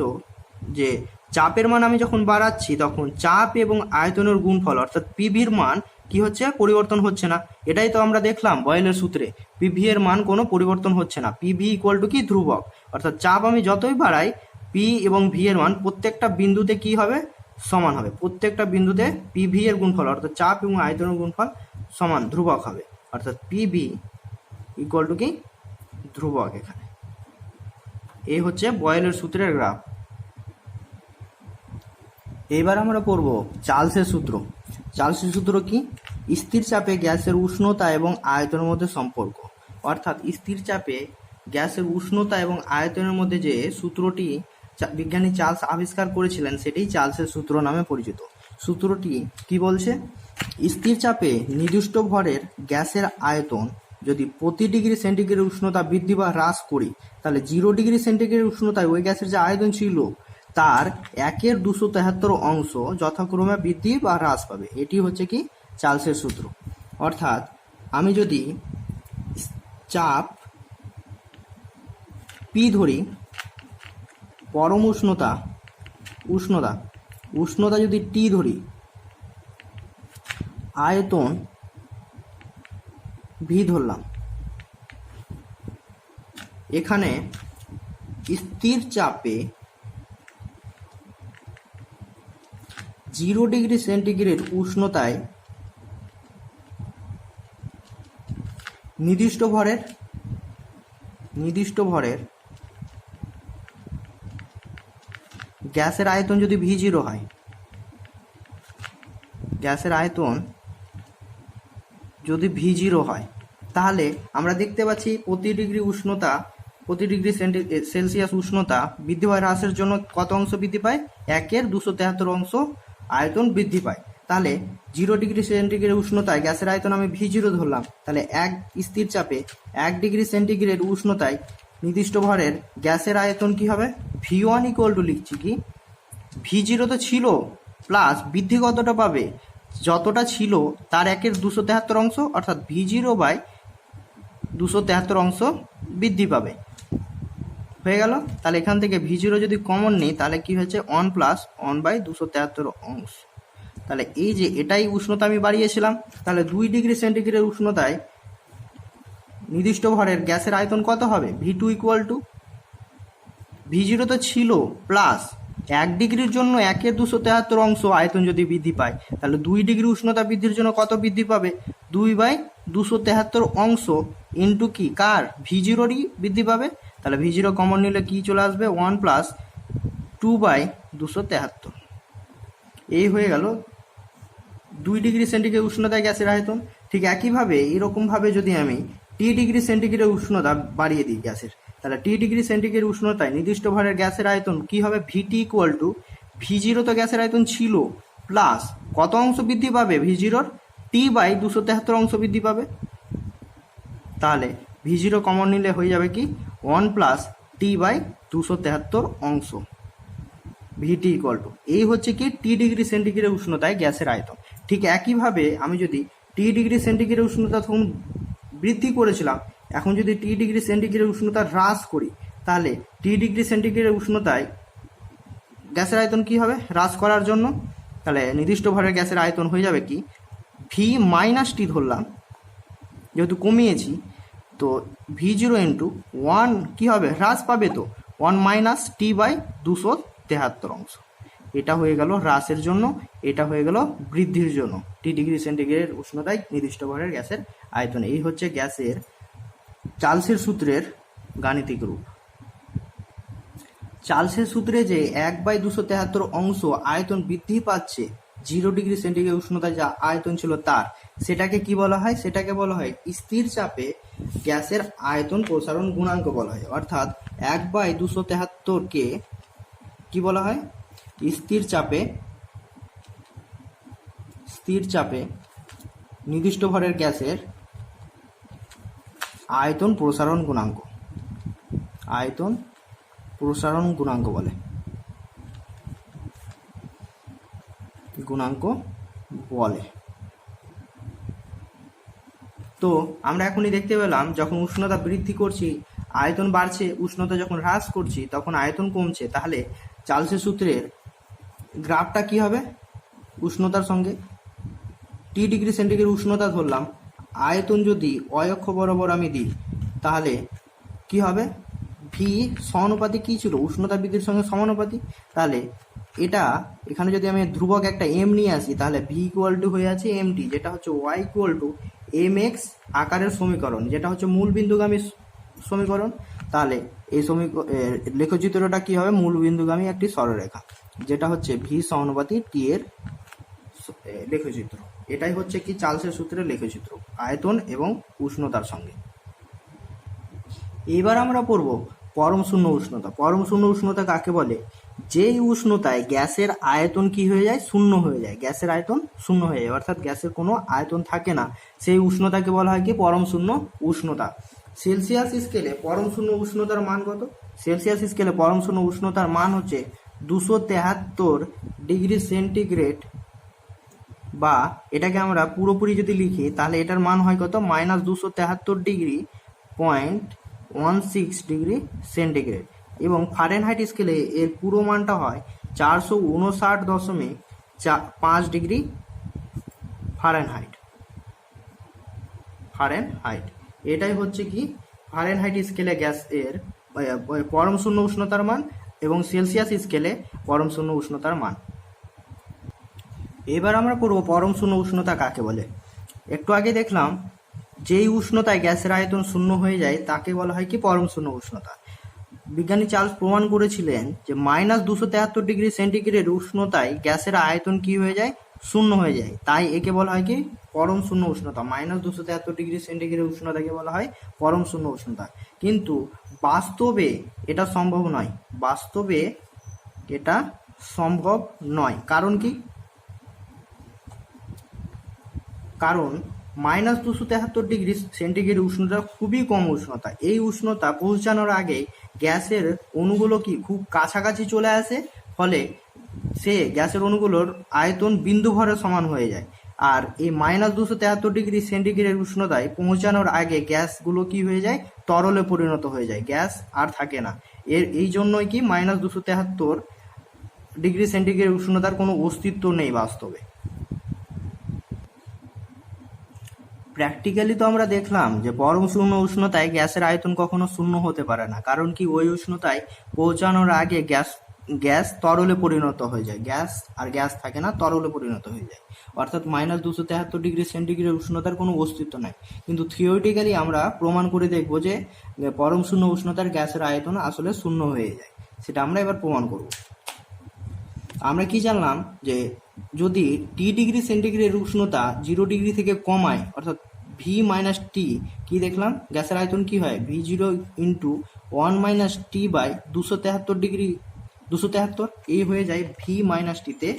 যে চাপের মান আমি যখন বাড়াচ্ছি তখন চাপ এবং আয়তনের গুণফল অর্থাৎ পিভির মান কি হচ্ছে, পরিবর্তন হচ্ছে না। এটাই তো আমরা দেখলাম বয়লের সূত্রে, পিভি এর মান কোনো পরিবর্তন হচ্ছে না, পিভি ইকুয়াল টু কি, ধ্রুবক। অর্থাৎ চাপ আমি যতই বাড়াই পি এবং ভি এর মান প্রত্যেকটা বিন্দুতে কি হবে, সমান হবে। প্রত্যেকটা বিন্দুতে পিভি এর গুণফল অর্থাৎ চাপ এবং আয়তনের গুণফল সমান, ধ্রুবক হবে। অর্থাৎ পিভি ইকুয়াল টু কি, ধ্রুবক। এখানে এই হচ্ছে বয়লের সূত্রের গ্রাফ। এবার আমরা পড়ব চার্লসের সূত্র। চার্লসের সূত্র কি, স্থির চাপে গ্যাসের উষ্ণতা এবং আয়তনের মধ্যে সম্পর্ক। অর্থাৎ স্থির চাপে গ্যাসের উষ্ণতা এবং আয়তনের মধ্যে যে সূত্রটি বিজ্ঞানী চার্লস আবিষ্কার করেছিলেন সেটাই চার্লসের সূত্র নামে পরিচিত। সূত্রটি কি বলছে, স্থির চাপে নির্দিষ্ট ভরের গ্যাসের আয়তন যদি প্রতি ডিগ্রি সেন্টিগ্রেড উষ্ণতা বৃদ্ধি বা হ্রাস করি তাহলে 0 ডিগ্রি সেন্টিগ্রেড উষ্ণতায় ওই গ্যাসের যে আয়তন ছিল তার 1/273 অংশ যথাক্রমে বৃদ্ধি বা হ্রাস পাবে। এটি হচ্ছে কি চার্লসের সূত্র। অর্থাৎ আমি যদি চাপ পি ধরি, পরম উষ্ণতা যদি টি ধরি, আয়তন ভি ধরলাম, এখানে স্থির চাপে 0 ডিগ্রি সেন্টিগ্রেড উষ্ণতায় নির্দিষ্ট ভরের গ্যাসের আয়তন যদি V0 হয়, গ্যাসের আয়তন যদি V0 হয় তাহলে আমরা দেখতে পাচ্ছি প্রতি ডিগ্রি সেলসিয়াস উষ্ণতা বৃদ্ধি বা হ্রাসের জন্য কত অংশ বৃদ্ধি পায়, 1/273 অংশ আয়তন বৃদ্ধি পায়। তাহলে 0 ডিগ্রি সেন্টিগ্রেড উষ্ণতায় গ্যাসের আয়তন আমি V0 ধরলাম, তাহলে স্থির চাপে 1 ডিগ্রি সেন্টিগ্রেড উষ্ণতায় নির্দিষ্ট ভরের গ্যাসের আয়তন কি হবে, V1 ইকুয়াল টু লিখছি কি, V0 তো ছিল প্লাস বৃদ্ধি কতটা পাবে, যতটা ছিল তার 1/273 অংশ, অর্থাৎ V0/273 অংশ বৃদ্ধি পাবে। হয়ে গেল। তাহলে এখান থেকে V0 যদি কমন নেই তাহলে কি হয়েছে, 1 + 1/273 অংশ। তাহলে এই যে এটাই উষ্ণতা আমি বাড়িয়েছিলাম, তাহলে 2 ডিগ্রি সেন্টিগ্রেড উষ্ণতায় নির্দিষ্ট ভরের গ্যাসের আয়তন কত হবে, V2 ইকুয়াল টু, V0 তো ছিল প্লাস 1 ডিগ্রির জন্য 1/273 অংশ আয়তন যদি বৃদ্ধি পায় তাহলে 2 ডিগ্রি উষ্ণতা বৃদ্ধির জন্য কত বৃদ্ধি পাবে, 2/273 অংশ ইন্টু কি, কার, V0রই বৃদ্ধি পাবে। তাহলে V0 কমন নিলে কি চলে আসবে, 1 + 2/273। এই হয়ে গেল 2 ডিগ্রি সেন্টিগ্রেড উষ্ণতায় গ্যাসের আয়তন। ঠিক একইভাবে এরকমভাবে যদি আমি T ডিগ্রি সেন্টিগ্রেড উষ্ণতা বাড়িয়ে দিই গ্যাসের, তাহলে T ডিগ্রি সেন্টিগ্রেড উষ্ণতায় নির্দিষ্ট ভরের গ্যাসের আয়তন কি হবে, VT ইকুয়াল টু, V0 তো গ্যাসের আয়তন ছিল প্লাস কত অংশ বৃদ্ধি পাবে, V0-র T/273 অংশ বৃদ্ধি পাবে। তাহলে V0 কমন নিলে হয়ে যাবে কি, 1 + T/273 অংশ, VT ইকুয়াল টু, এই হচ্ছে কি T ডিগ্রি সেন্টিগ্রেড উষ্ণতায় গ্যাসের আয়তন। ঠিক একইভাবে আমি যদি T ডিগ্রি সেন্টিগ্রেড উষ্ণতা তখন বৃদ্ধি করেছিলাম, এখন যদি T ডিগ্রি সেন্টিগ্রেড উষ্ণতা হ্রাস করি তাহলে T ডিগ্রি সেন্টিগ্রেড উষ্ণতায় গ্যাসের আয়তন কি হবে, হ্রাস করার জন্য, তাহলে নির্দিষ্ট ভরের গ্যাসের আয়তন হয়ে যাবে কি, V- T ধরলাম যেহেতু কমিয়েছি, তো V0 × 1 কি হবে, হ্রাস পাবে, তো 1 - T/273 অংশ। এটা হয়ে গেল হ্রাসের জন্য, এটা হয়ে গেল বৃদ্ধির জন্য T ডিগ্রি সেন্টিগ্রেড উষ্ণতায় নির্দিষ্ট ভরের গ্যাসের আয়তন। এই হচ্ছে গ্যাসের চার্লসের সূত্রের গাণিতিক রূপ। চার্লসের সূত্রে যে 1/273 অংশ আয়তন বৃদ্ধি পাচ্ছে 0 ডিগ্রি সেন্টিগ্রেড উষ্ণতায় যা আয়তন ছিল তার, সেটাকে কি বলা হয়? সেটাকে বলা হয় স্থির চাপে গ্যাসের আয়তন প্রসারণ গুণাঙ্ক বলা হয়। অর্থাৎ 1/273-কে কি বলা হয়? স্থির চাপে নির্দিষ্ট ভরের গ্যাসের আয়তন প্রসারণ গুণাঙ্ক বলে। তো আমরা এখনই দেখতে পেলাম যখন উষ্ণতা বৃদ্ধি করছি আয়তন বাড়ছে, উষ্ণতা যখন হ্রাস করছি তখন আয়তন কমছে। তাহলে চার্লসের সূত্রের গ্রাফটা কি হবে? উষ্ণতার সঙ্গে টি ডিগ্রি সেন্টিগ্রেড উষ্ণতা ধরলাম, আয়তন যদি অক্ষ বরাবর আমি দিই তাহলে কি হবে? ভি সমানুপাতিক কি ছিল? উষ্ণতা বৃদ্ধির সঙ্গে সমানুপাতিক। তাহলে এটা এখানে যদি আমি ধ্রুবক একটা এম নিয়ে আসি তাহলে ভি ইকুয়াল টু হয়ে আছে এম টি, যেটা হচ্ছে Y equal to M X আকারের সমীকরণ, যেটা হচ্ছে মূল বিন্দুগামী সমীকরণ। তাহলে এই লেখচিত্রটা কি হবে? মূল বিন্দুগামী একটি সরলরেখা, যেটা হচ্ছে ভি সমানুপাতিক টি এর লেখচিত্র। এটাই হচ্ছে কি চার্লসের সূত্রের লেখচিত্র আয়তন এবং উষ্ণতার সঙ্গে। এবার আমরা পড়ব পরম শূন্য উষ্ণতা। পরম শূন্য উষ্ণতা কাকে বলে? যেই উষ্ণতায় গ্যাসের আয়তন কি হয়ে যায়? শূন্য হয়ে যায়। গ্যাসের আয়তন শূন্য হয়ে যায়, অর্থাৎ গ্যাসের কোনো আয়তন থাকে না, সেই উষ্ণতাকে বলা হয় কি? পরম শূন্য উষ্ণতা। সেলসিয়াস স্কেলে পরম শূন্য উষ্ণতার মান কত? সেলসিয়াস স্কেলে পরম শূন্য উষ্ণতার মান হচ্ছে 273 ডিগ্রি সেন্টিগ্রেড, বা এটাকে আমরা পুরোপুরি যদি লিখি তাহলে এটার মান হয় কত? -273 ডিগ্রি 0.16 ডিগ্রি সেন্টিগ্রেড। এবং ফারেনহাইট স্কেলে এর পুরো মানটা হয় 459.5 ডিগ্রি ফারেনহাইট। এটাই হচ্ছে কি ফারেনহাইট স্কেলে গ্যাস এর পরম শূন্য উষ্ণতার মান এবং সেলসিয়াস স্কেলে পরম শূন্য উষ্ণতার মান। এবার আমরা পড়ব পরম শূন্য উষ্ণতা কাকে বলে। একটু আগে দেখলাম যেই উষ্ণতায় গ্যাসের আয়তন শূন্য হয়ে যায় তাকে বলা হয় কি? পরম শূন্য উষ্ণতা। বিজ্ঞানী চার্লস প্রমাণ করেছিলেন যে -273 ডিগ্রি সেন্টিগ্রেড উষ্ণতায় গ্যাসের আয়তন কি হয়ে যায়? শূন্য হয়ে যায়। তাই একে বলা হয় কি? পরম শূন্য উষ্ণতা। -273 ডিগ্রি সেন্টিগ্রেড উষ্ণতাকে বলা হয় পরম শূন্য উষ্ণতা। কিন্তু বাস্তবে এটা সম্ভব নয়। কারণ কি? কারণ -273 ডিগ্রি সেন্টিগ্রেড উষ্ণতা খুবই কম উষ্ণতা। এই উষ্ণতা পৌঁছানোর আগে গ্যাসের অণুগুলো কি খুব কাছাকাছি চলে আসে, ফলে সে গ্যাসের অণুগুলোর আয়তন বিন্দু ভরের সমান হয়ে যায়। আর এই -273 ডিগ্রি সেন্টিগ্রেড উষ্ণতায় পৌঁছানোর আগে গ্যাসগুলো কি হয়ে যায়? তরলে পরিণত হয়ে যায়, গ্যাস আর থাকে না। এই জন্যই কি -273 ডিগ্রি সেন্টিগ্রেড উষ্ণতার কোনো অস্তিত্ব নেই বাস্তবে। প্র্যাকটিক্যালি তো আমরা দেখলাম যে পরম শূন্য উষ্ণতায় গ্যাসের আয়তন কখনো শূন্য হতে পারে না। কারণ কি? ওই উষ্ণতায় পৌঁছানোর আগে গ্যাস তরলে পরিণত হয়ে যায়, গ্যাস থাকে না, তরলে পরিণত হয়ে যায়। অর্থাৎ -273 ডিগ্রি সেন্টিগ্রেড উষ্ণতার কোনো অস্তিত্ব নাই। কিন্তু থিওরিটিক্যালি আমরা প্রমাণ করে দেখব যে পরম শূন্য উষ্ণতার গ্যাসের আয়তন আসলে শূন্য হয়ে যায়। সেটা আমরা এবার প্রমাণ করব। আমরা কি জানলাম? যে যদি টি ডিগ্রি সেন্টিগ্রেড উষ্ণতা 0 ডিগ্রি থেকে কমায়, অর্থাৎ ভি মাইনাস টি, কি দেখলাম? গ্যাসের আয়তন কি হয়? V0 × 1 - t/273 এই হয়ে যায় ভি মাইনাস টিতে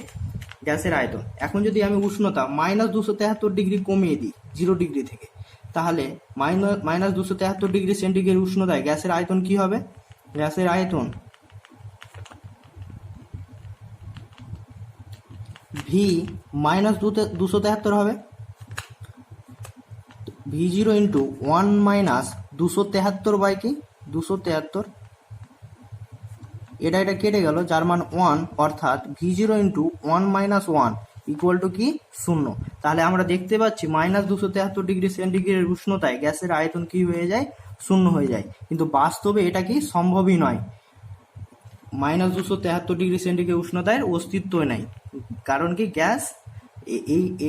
গ্যাসের আয়তন। এখন যদি আমি উষ্ণতা -273 ডিগ্রি কমিয়ে দিই 0 ডিগ্রি থেকে, তাহলে -273 ডিগ্রি সেন্টিগ্রেড উষ্ণতায় গ্যাসের আয়তন কি হবে? গ্যাসের আয়তন ভি -273 হবে। V0 × 1 - 273 কি? 273, এটা কেটে গেল, যার মান 1, অর্থাৎ V0 × 1 - 1 ইকুয়াল টু কি? 0। তাহলে আমরা দেখতে পাচ্ছি -273 ডিগ্রি সেন্টিগ্রেড উষ্ণতায় গ্যাসের আয়তন কি হয়ে যায়? শূন্য হয়ে যায়। কিন্তু বাস্তবে এটা কি সম্ভবই নয়। -273 ডিগ্রি সেন্টিগ্রেড উষ্ণতায় অস্তিত্বই নাই। কারণ কি? গ্যাস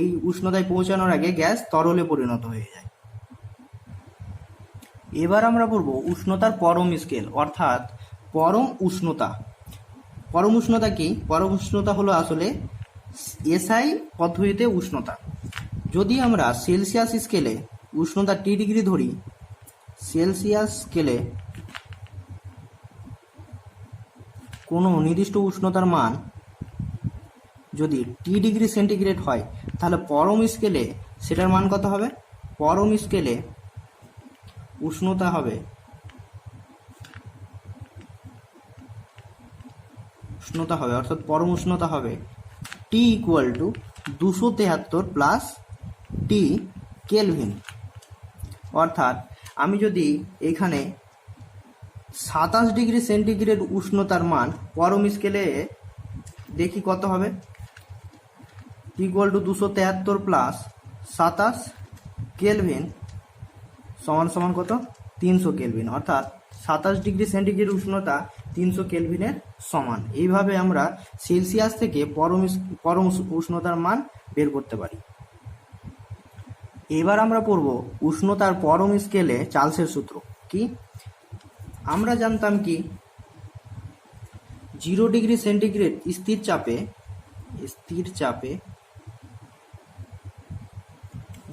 এই উষ্ণতায় পৌঁছানোর আগে গ্যাস তরলে পরিণত হয়ে যায়। এবার আমরা পড়ব উষ্ণতার পরম স্কেল অর্থাৎ পরম উষ্ণতা। পরম উষ্ণতা কি? পরম উষ্ণতা হলো আসলে এসআই পদ্ধতিতে উষ্ণতা। যদি আমরা সেলসিয়াস স্কেলে উষ্ণতা টি ডিগ্রি ধরি, সেলসিয়াস স্কেলে কোনো নির্দিষ্ট উষ্ণতার মান যদি টি ডিগ্রি সেন্টিগ্রেড হয়, তাহলে পরম স্কেলে সেটার মান কত হবে? পরম স্কেলে উষ্ণতা হবে অর্থাৎ পরম উষ্ণতা হবে T equal to 273 plus T kelvin. অর্থাৎ আমি যদি এখানে 27 ডিগ্রি সেন্টিগ্রেড উষ্ণতার মান পরম স্কেলে দেখি কত হবে, ইকুয়াল টু 273 প্লাস 27 কেলভিন সমান সমান কত? 300 কেলভিন। অর্থাৎ 27 ডিগ্রি সেন্টিগ্রেড উষ্ণতা 300 কেলভিনের সমান। এইভাবে আমরা সেলসিয়াস থেকে পরম উষ্ণতার মান বের করতে পারি। এবার আমরা পড়ব উষ্ণতার পরম স্কেলে চার্লসের সূত্র কি? আমরা জানতাম কি 0 ডিগ্রি সেন্টিগ্রেড স্থির চাপে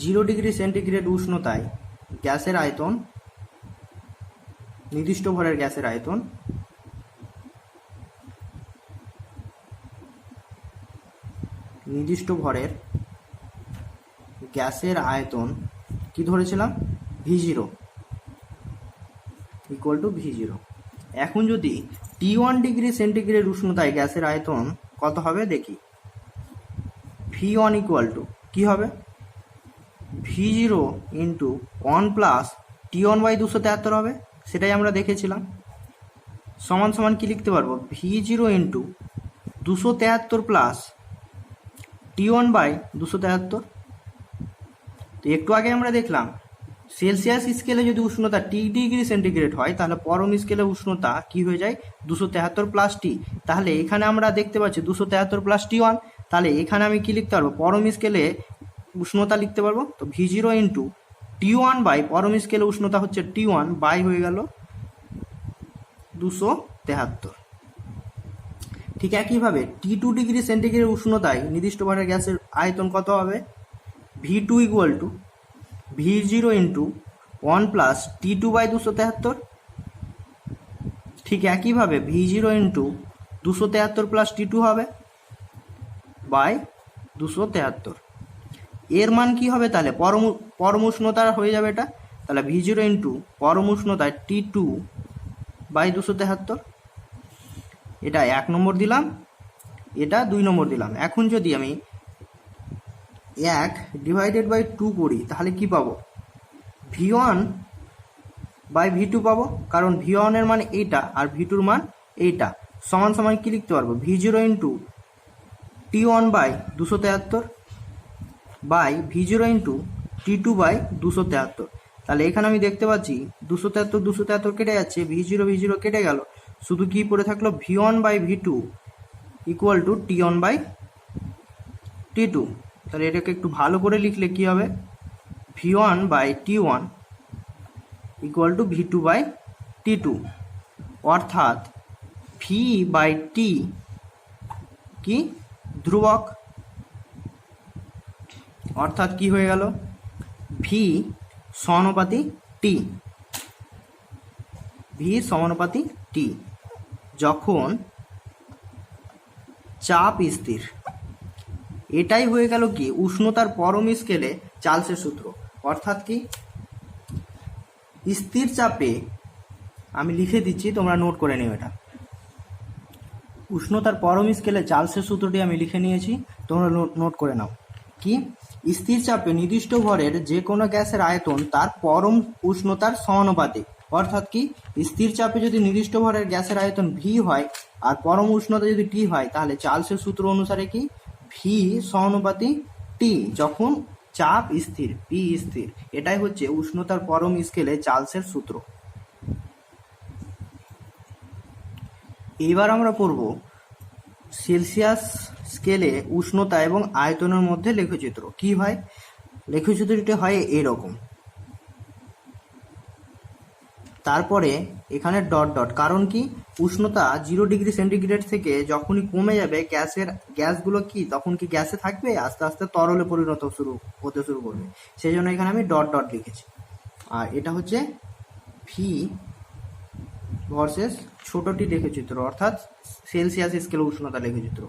0 ডিগ্রি সেন্টিগ্রেড উষ্ণতায় গ্যাসের আয়তন, নির্দিষ্ট ভরের গ্যাসের আয়তন কি ধরেছিলাম? V0 equal to V0। এখন যদি T1 ডিগ্রি সেন্টিগ্রেড উষ্ণতায় গ্যাসের আয়তন কত হবে দেখি। V1 ইকুয়াল টু কি হবে? V0 into 1 plus T1 by 273 হবে, সেটাই আমরা দেখেছিলাম। সমান সমান কি লিখতে পারবো? V0 into 273 plus T1 by 273। তো একটু আগে আমরা দেখলাম সেলসিয়াস স্কেলে যদি উষ্ণতা টি ডিগ্রি সেন্টিগ্রেড হয়, তাহলে পরম স্কেলে উষ্ণতা কি হয়ে যায়? 273 প্লাস টি। তাহলে এখানে আমরা দেখতে পাচ্ছি 273 প্লাস T1। তাহলে এখানে আমি কি লিখতে পারবো? পরম স্কেলে উষ্ণতা লিখতে পারবো। তো V0 ইন্টু T1 বাই পরম স্কেলে উষ্ণতা হচ্ছে T1 বাই হয়ে গেল 273। ঠিক একইভাবে T2 ডিগ্রি সেন্টিগ্রেড উষ্ণতায় নির্দিষ্ট ভরের গ্যাসের আয়তন কত হবে? V2 equal to V0 into 1 plus T2 by 273। ঠিক একইভাবে V0 ইন্টু 273 প্লাস T2 হবে বাই 273। এর মান কি হবে? তাহলে পরম উষ্ণতা হয়ে যাবে এটা। তাহলে V0 ইন্টু পরম উষ্ণতায় T2 বাই 273। এটা 1 নম্বর দিলাম, এটা 2 নম্বর দিলাম। এখন যদি আমি 1 ডিভাইডেড বাই 2 করি, তাহলে কি পাবো? V1 বাই V2 পাবো, কারণ V1 এর মান এইটা আর V2 এর মান এইটা। সমান সমান কি লিখতে পারবো? V0 into T1 by 273 by V0 into T2 by 273। তাহলে এখানে আমি দেখতে পাচ্ছি 273 কেটে যাচ্ছে, V0 কেটে গেল, শুধু কি পড়ে থাকলো? V1 by V2 equal two T1 by T2। তাহলে এটাকে একটু ভালো করে লিখলে কি হবে? V1 by T1 equal to V2 by T2। অর্থাৎ V বাই T কি ধ্রুবক, অর্থাৎ কি হয়ে গেল? V সমানুপাতি T। V সমানুপাতি T যখন চাপ স্থির। এটাই হয়ে গেল কি উষ্ণতার পরম স্কেলে চার্লসের সূত্র। অর্থাৎ কি স্থির চাপে, আমি লিখে দিচ্ছি, তোমরা নোট করে নিও। এটা উষ্ণতার পরম স্কেলে চার্লসের সূত্রটি আমি লিখে নিয়েছি, তোমরা নোট করে নাও। কি স্থির চাপে নির্দিষ্ট ভরের যে কোনো গ্যাসের আয়তন তার পরম উষ্ণতার সমানুপাতিক। অর্থাৎ কি স্থির চাপে যদি নির্দিষ্ট ভরের গ্যাসের আয়তন V হয় আর পরম উষ্ণতা যদি T হয়, তাহলে চার্লসের সূত্র অনুসারে কি V সমানুপাতিক T যখন চাপ স্থির, P স্থির। এটাই হচ্ছে উষ্ণতার পরম স্কেলে চার্লসের সূত্র। এবার আমরা পড়ব সেলসিয়াস স্কেলে উষ্ণতা এবং আয়তনের মধ্যে লেখচিত্র। কি হয়? লেখচিত্রটি হয় এরকম। তারপরে এখানে ডট ডট, কারণ কি উষ্ণতা 0 ডিগ্রি সেন্টিগ্রেড থেকে যখনই কমে যাবে গ্যাসগুলো কি তখন কি গ্যাসে থাকবে, আস্তে আস্তে তরলে পরিণত হতে শুরু করবে। সেই জন্য এখানে আমি ডট ডট লিখেছি। আর এটা হচ্ছে ভি ভার্সেস ছোটটি লেখচিত্র, অর্থাৎ সেলসিয়াস স্কেলে উষ্ণতা লেখচিত্র।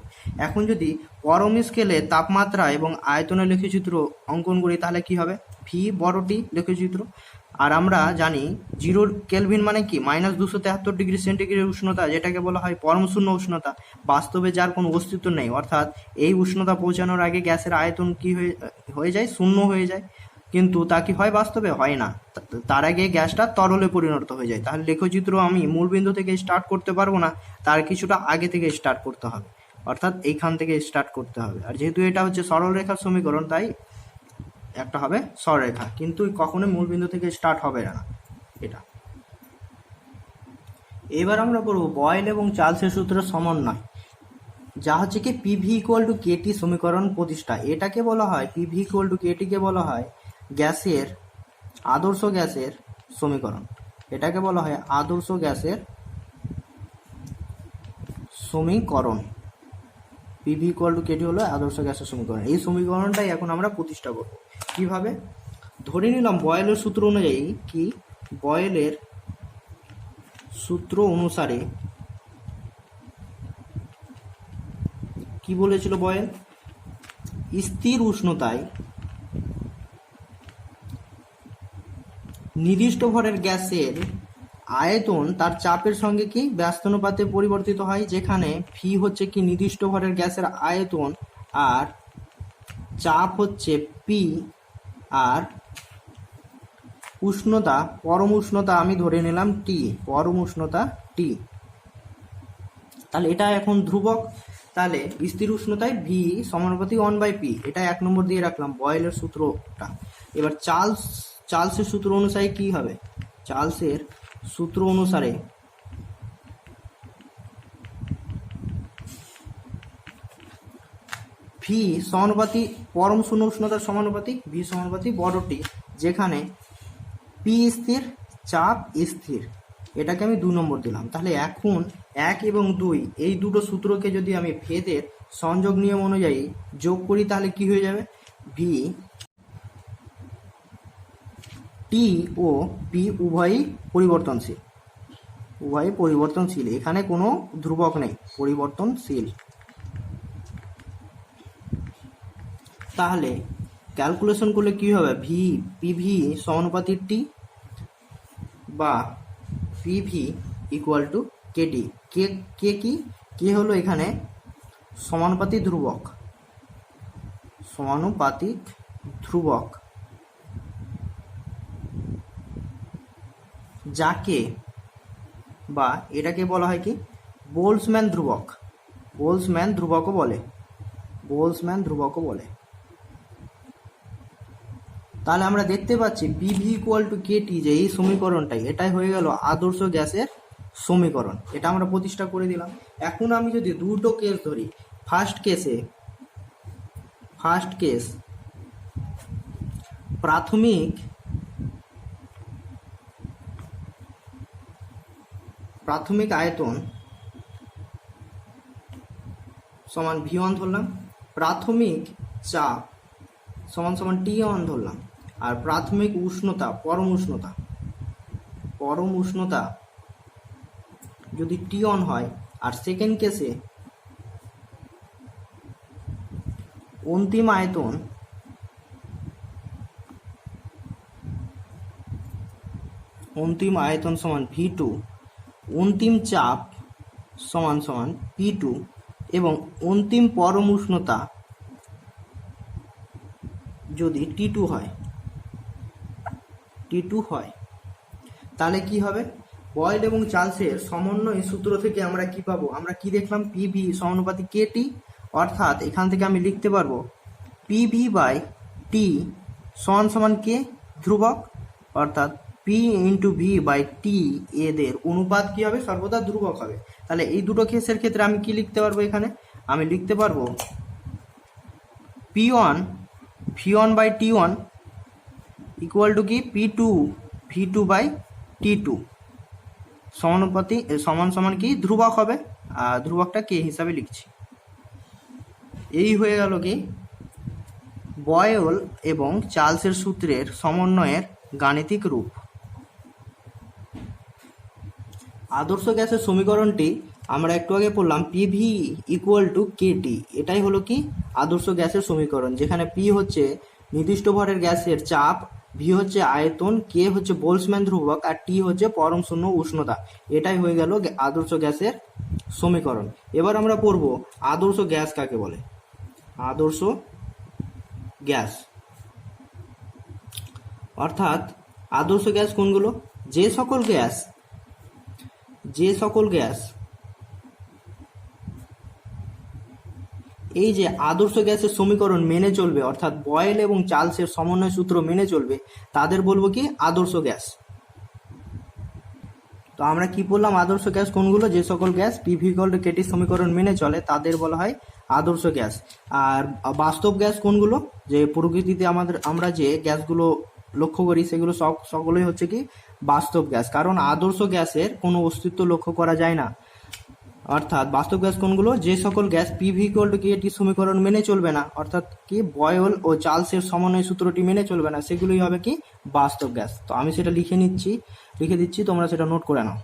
এখন যদি পরম স্কেলে তাপমাত্রা এবং আয়তনের লেখচিত্র অঙ্কন করি তাহলে কি হবে, ভি বড়টি লেখচিত্র। আর আমরা জানি 0 কেলভিন মানে কি -273 ডিগ্রি সেন্টিগ্রেড উষ্ণতা, যেটাকে বলা হয় পরম শূন্য উষ্ণতা, বাস্তবে যার কোনো অস্তিত্ব নেই। অর্থাৎ এই উষ্ণতা পৌঁছানোর আগে গ্যাসের আয়তন কি হয়ে যায়, শূন্য হয়ে যায়। কিন্তু তা কি হয়, বাস্তবে হয় না, তার আগে গ্যাসটা তরলে পরিণত হয়ে যায়। তাহলে লেখচিত্র আমি মূলবিন্দু থেকে স্টার্ট করতে পারবো না, তার কিছুটা আগে থেকে স্টার্ট করতে হবে, অর্থাৎ এইখান থেকে স্টার্ট করতে হবে। আর যেহেতু এটা হচ্ছে সরল রেখার সমীকরণ, তাই একটা হবে সরলরেখা, কিন্তু কখনোই মূলবিন্দু থেকে স্টার্ট হবে না এটা। এবার আমরা পড়ব বয়েল এবং চার্লসের সূত্রের সমন্বয়, যা হচ্ছে কি পিভি ইকুয়াল টু কেটি সমীকরণ প্রতিষ্ঠা। এটাকে বলা হয়, পিভি ইকুয়াল টু কেটিকে বলা হয় গ্যাসের আদর্শ গ্যাসের সমীকরণ। এটাকে বলা হয় আদর্শ গ্যাসের সমীকরণ। পিভি ইকুয়াল টু কেটি হলো আদর্শ গ্যাসের সমীকরণ। এই সমীকরণটাই এখন আমরা প্রতিষ্ঠা করব। কিভাবে, ধরে নিলাম বয়েলের সূত্র অনুযায়ী কি, বয়েলের সূত্র অনুসারে কি বলেছিল বয়েল, স্থির উষ্ণতায় নির্দিষ্ট ভরের গ্যাসের আয়তন তার চাপের সঙ্গে কি ব্যস্তানুপাতে পরিবর্তিত হয়, যেখানে ভি হচ্ছে কি নির্দিষ্ট ভরের গ্যাসের আয়তন আর চাপ হচ্ছে পি, আর উষ্ণতা পরম উষ্ণতা আমি ধরে নিলাম টি, পরম উষ্ণতা টি। তাহলে এটা এখন ধ্রুবক, তাহলে স্থির উষ্ণতায় ভি সমানুপাতি 1/p, এটা 1 নম্বর দিয়ে রাখলাম বয়েলের সূত্রটা। এবার চার্লসের সূত্র অনুসারে কি হবে, চার্লসের সূত্র অনুসারে ভি সমানুপাতি পরম শূন্য উষ্ণতার সমানুপাতি, ভি সমানুপাতি বড়টি, যেখানে পি স্থির, চাপ স্থির। এটাকে আমি 2 নম্বর দিলাম। তাহলে এখন 1 এবং 2 এই দুটো সূত্রকে যদি আমি ভেদের সংযোগ নিয়ম অনুযায়ী যোগ করি তাহলে কি হয়ে যাবে, ভি টি ও পি উভয়ই পরিবর্তনশীল, এখানে কোনো ধ্রুবক নেই, পরিবর্তনশীল। তাহলে ক্যালকুলেশন করলে কি হবে, পিভি সমানুপাতি টি বা পিভি ইকুয়াল টু কেটি। কে হলো এখানে সমানুপাতিক ধ্রুবক, যাকে বা এটাকে বলা হয় কি বোলসম্যান ধ্রুবকও বলে। তাহলে আমরা দেখতে পাচ্ছি পিভি ইকুয়াল টু কেটি, যে এই সমীকরণটাই, এটাই হয়ে গেল আদর্শ গ্যাসের সমীকরণ। এটা আমরা প্রতিষ্ঠা করে দিলাম। এখন আমি যদি দুটো কেস ধরি, ফার্স্ট কেস প্রাথমিক আয়তন সমান V1 ধরলাম, প্রাথমিক চাপ সমান T1 ধরলাম, আর প্রাথমিক উষ্ণতা পরম উষ্ণতা যদি T1 হয়, আর সেকেন্ড কেসে অন্তিম আয়তন সমান V2, অন্তিম চাপ সমান P2, এবং অন্তিম পরম উষ্ণতা যদি T2 হয়, তাহলে কি হবে, বয়েল এবং চার্লসের সমন্বয় সূত্র থেকে আমরা কি পাবো, আমরা কি দেখলাম, পিভি সমানুপাতি কেটি, অর্থাৎ এখান থেকে আমি লিখতে পারবো পিভি বাই টি সমান কে ধ্রুবক, অর্থাৎ P into V by T এদের অনুপাত কি হবে, সর্বদা ধ্রুবক হবে। তাহলে এই দুটো কেসের ক্ষেত্রে আমি কি লিখতে পারবো, এখানে আমি লিখতে পারবো V1 by T1 equal to কি V2 বাই T2, সমানুপাতি সমান সমান কি ধ্রুবক হবে, আর ধ্রুবকটা কে হিসাবে লিখছি। এই হয়ে গেল কি বয়েল এবং চার্লসের সূত্রের সমন্বয়ের গাণিতিক রূপ। আদর্শ গ্যাসের সমীকরণটি আমরা একটু আগে পড়লাম পিভি ইকুয়াল টু কেটি। এটাই হলো কি আদর্শ গ্যাসের সমীকরণ, যেখানে পি হচ্ছে নির্দিষ্ট ভরের গ্যাসের চাপ, ভি হচ্ছে আয়তন, কে হচ্ছে বোলসম্যান ধ্রুবক, আর টি হচ্ছে পরম শূন্য উষ্ণতা। এটাই হয়ে গেল আদর্শ গ্যাসের সমীকরণ। এবার আমরা পড়ব আদর্শ গ্যাস কাকে বলে। আদর্শ গ্যাস অর্থাৎ আদর্শ গ্যাস কোনগুলো? যে সকল গ্যাস এই যে আদর্শ গ্যাসের সমীকরণ মেনে চলবে, অর্থাৎ বয়েল এবং চার্লসের সমন্বয় সূত্র মেনে চলবে, তাদের বলবো কি আদর্শ গ্যাস। তো আমরা কি বললাম, আদর্শ গ্যাস কোনগুলো? যে সকল gas PV equal to KT সমীকরণ মেনে চলে তাদের বলা হয় আদর্শ গ্যাস। আর বাস্তব গ্যাস কোনগুলো? যে প্রকৃতিতে আমরা যে গ্যাসগুলো লক্ষ্য করি সেগুলো সকলেই হচ্ছে কি বাস্তব গ্যাস, কারণ আদর্শ গ্যাসের কোনো অস্তিত্ব লক্ষ্য করা যায় না। অর্থাৎ বাস্তব গ্যাস কোনগুলো? যে সকল gas PV equal to KT সমীকরণ মেনে চলবে না, অর্থাৎ কি বয়েল ও চার্লসের সমন্বয় সূত্রটি মেনে চলবে না, সেগুলোই হবে কি বাস্তব গ্যাস। তো আমি সেটা লিখে দিচ্ছি, তোমরা সেটা নোট করে নাও।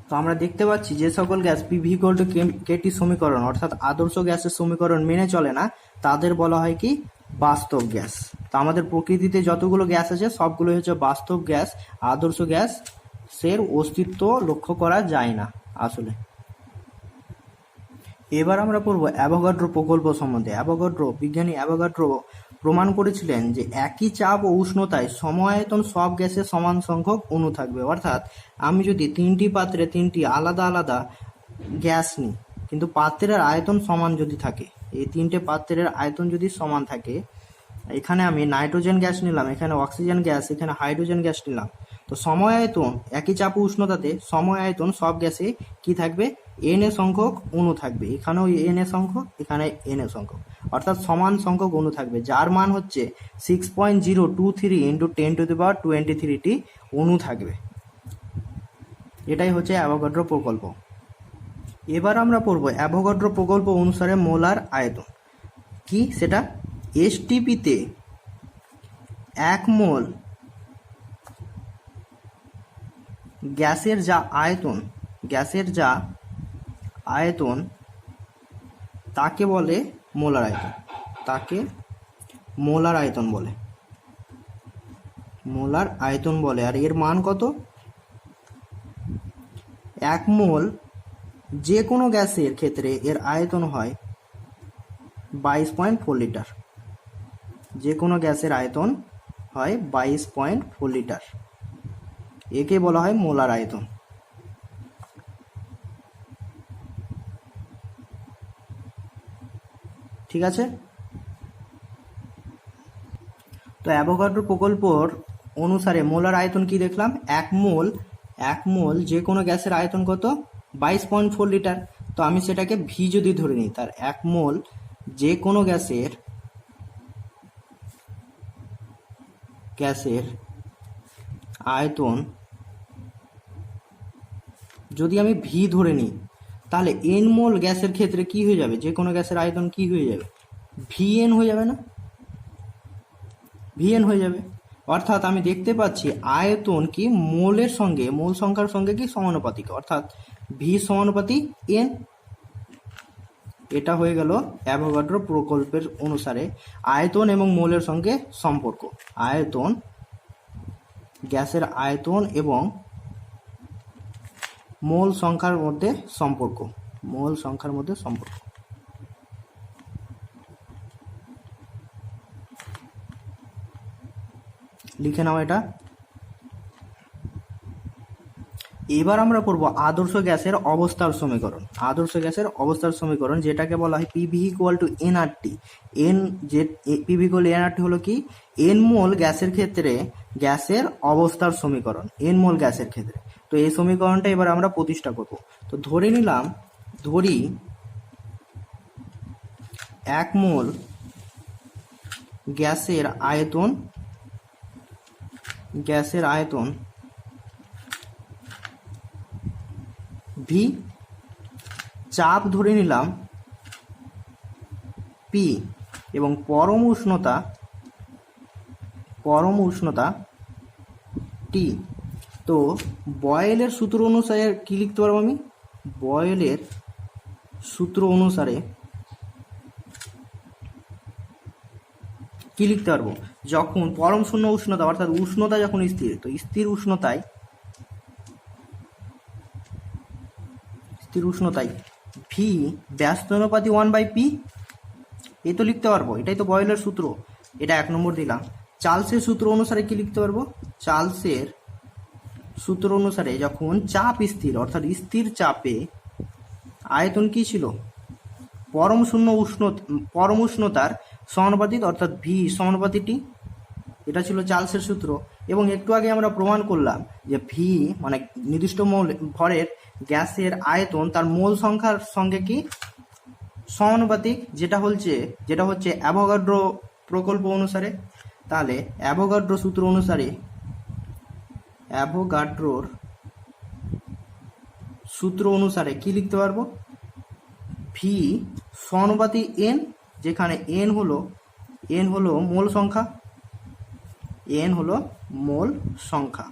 তো আমরা দেখতে পাচ্ছি যে সকল gas PV equal to KT সমীকরণ অর্থাৎ আদর্শ গ্যাসের সমীকরণ মেনে চলে না, তাদের বলা হয় কি বাস্তব গ্যাস। তো আমাদের প্রকৃতিতে যতগুলো গ্যাস আছে সবগুলোই হচ্ছে বাস্তব গ্যাস। আদর্শ গ্যাসের অস্তিত্ব লক্ষ্য করা যায় না আসলে। এবার আমরা পড়ব অ্যাভোগাড্রো প্রকল্প সম্বন্ধে। বিজ্ঞানী অ্যাভোগাড্রো প্রমাণ করেছিলেন যে একই চাপ ও উষ্ণতায় সম-আয়তন সব গ্যাসের সমান সংখ্যক অণু থাকবে। অর্থাৎ আমি যদি তিনটি পাত্রে তিনটি আলাদা আলাদা গ্যাস নিই, কিন্তু পাত্রের আয়তন সমান যদি থাকে, এই তিনটে পাত্রের আয়তন যদি সমান থাকে, এখানে আমি নাইট্রোজেন গ্যাস নিলাম, এখানে অক্সিজেন গ্যাস, এখানে হাইড্রোজেন গ্যাস নিলাম, তো সম-আয়তন একই চাপ ও উষ্ণতাতে সম-আয়তন সব গ্যাসে কি থাকবে? এন এ সংখ্যক অণু থাকবে। এখানেও এন এ সংখ্যক, এখানে এন এ সংখ্যক, অর্থাৎ সমান সংখ্যক অণু থাকবে, যার মান হচ্ছে 6.023 ইন্টু 10⁻23টি অণু থাকবে। এটাই হচ্ছে অ্যাভোগাড্রো প্রকল্প। এবার আমরা পড়ব অ্যাভোগাড্রো প্রকল্প অনুসারে মোলার আয়তন কি সেটা। এসটিপিতে 1 মোল গ্যাসের যা আয়তন তাকে বলে মোলার আয়তন বলে। আর এর মান কত? 1 মোল যে কোনো গ্যাসের ক্ষেত্রে এর আয়তন হয় 22.4 লিটার। যে কোনো গ্যাসের আয়তন হয় 22.4 লিটার। একে বলা হয় মোলার আয়তন। ঠিক আছে। তো অ্যাভোগাড্রো প্রকল্পর অনুসারে মোলার আয়তন কি দেখলাম? 1 মোল যে কোনো গ্যাসের আয়তন কত? 22.4 লিটার। তো আমি সেটাকে ভি যদি ধরে নিই, তার 1 মোল যে কোনো গ্যাসের আয়তন যদি আমি ভি ধরে নিই, তাহলে এন মোল গ্যাসের ক্ষেত্রে কি হয়ে যাবে? যে কোনো গ্যাসের আয়তন কি হয়ে যাবে? ভিএন হয়ে যাবে না? ভিএন হয়ে যাবে। অর্থাৎ আমি দেখতে পাচ্ছি আয়তন কি মোল সংখ্যার সঙ্গে কি সমানুপাতিক, অর্থাৎ ভি সমানুপাতি এন। এটা হয়ে গেল অ্যাভোগাড্রো প্রকল্পের অনুসারে আয়তন এবং মোলের সঙ্গে সম্পর্ক। গ্যাসের আয়তন এবং মোল সংখ্যার মধ্যে সম্পর্ক। লিখে নাও এটা। এবার আমরা পড়বো আদর্শ গ্যাসের অবস্থার সমীকরণ। যেটাকে বলা হয় PV equal to nRT. PV equal nRT হলো কি? এন মোল গ্যাসের ক্ষেত্রে গ্যাসের অবস্থার সমীকরণ, এন মোল গ্যাসের ক্ষেত্রে। তো এই সমীকরণটা এবার আমরা প্রতিষ্ঠা করব। তো ধরি 1 মোল গ্যাসের আয়তন ভি, চাপ ধরে নিলাম পি, এবং পরম উষ্ণতা টি। তো বয়েলের সূত্র অনুসারে কি লিখতে পারবো আমি? বয়েলের সূত্র অনুসারে কি লিখতে পারবো? যখন পরম শূন্য উষ্ণতা অর্থাৎ উষ্ণতা যখন স্থির, তো স্থির উষ্ণতায় ভি ব্যস্ত অনুপাতি 1/p, এই তো লিখতে পারবো। এটাই তো বয়েলের সূত্র, এটা 1 নম্বর দিলাম। চার্লসের সূত্র অনুসারে কি লিখতে পারবো? চার্লসের সূত্র অনুসারে যখন চাপ স্থির অর্থাৎ স্থির চাপে আয়তন কি ছিল? পরম উষ্ণতার সমানুপাতিক অর্থাৎ ভি সমানুপাতি টি, এটা ছিল চার্লসের সূত্র। এবং একটু আগে আমরা প্রমাণ করলাম যে ভি মানে নির্দিষ্ট ভরের গ্যাসের আয়তন তার মোল সংখ্যার সঙ্গে কি সমানুপাতিক, যেটা হচ্ছে অ্যাভোগাড্রো প্রকল্প অনুসারে। তাহলে অ্যাভোগাড্রোর সূত্র অনুসারে কি লিখতে পারবো? ভি সমানুপাতি এন, যেখানে এন হলো মোল সংখ্যা।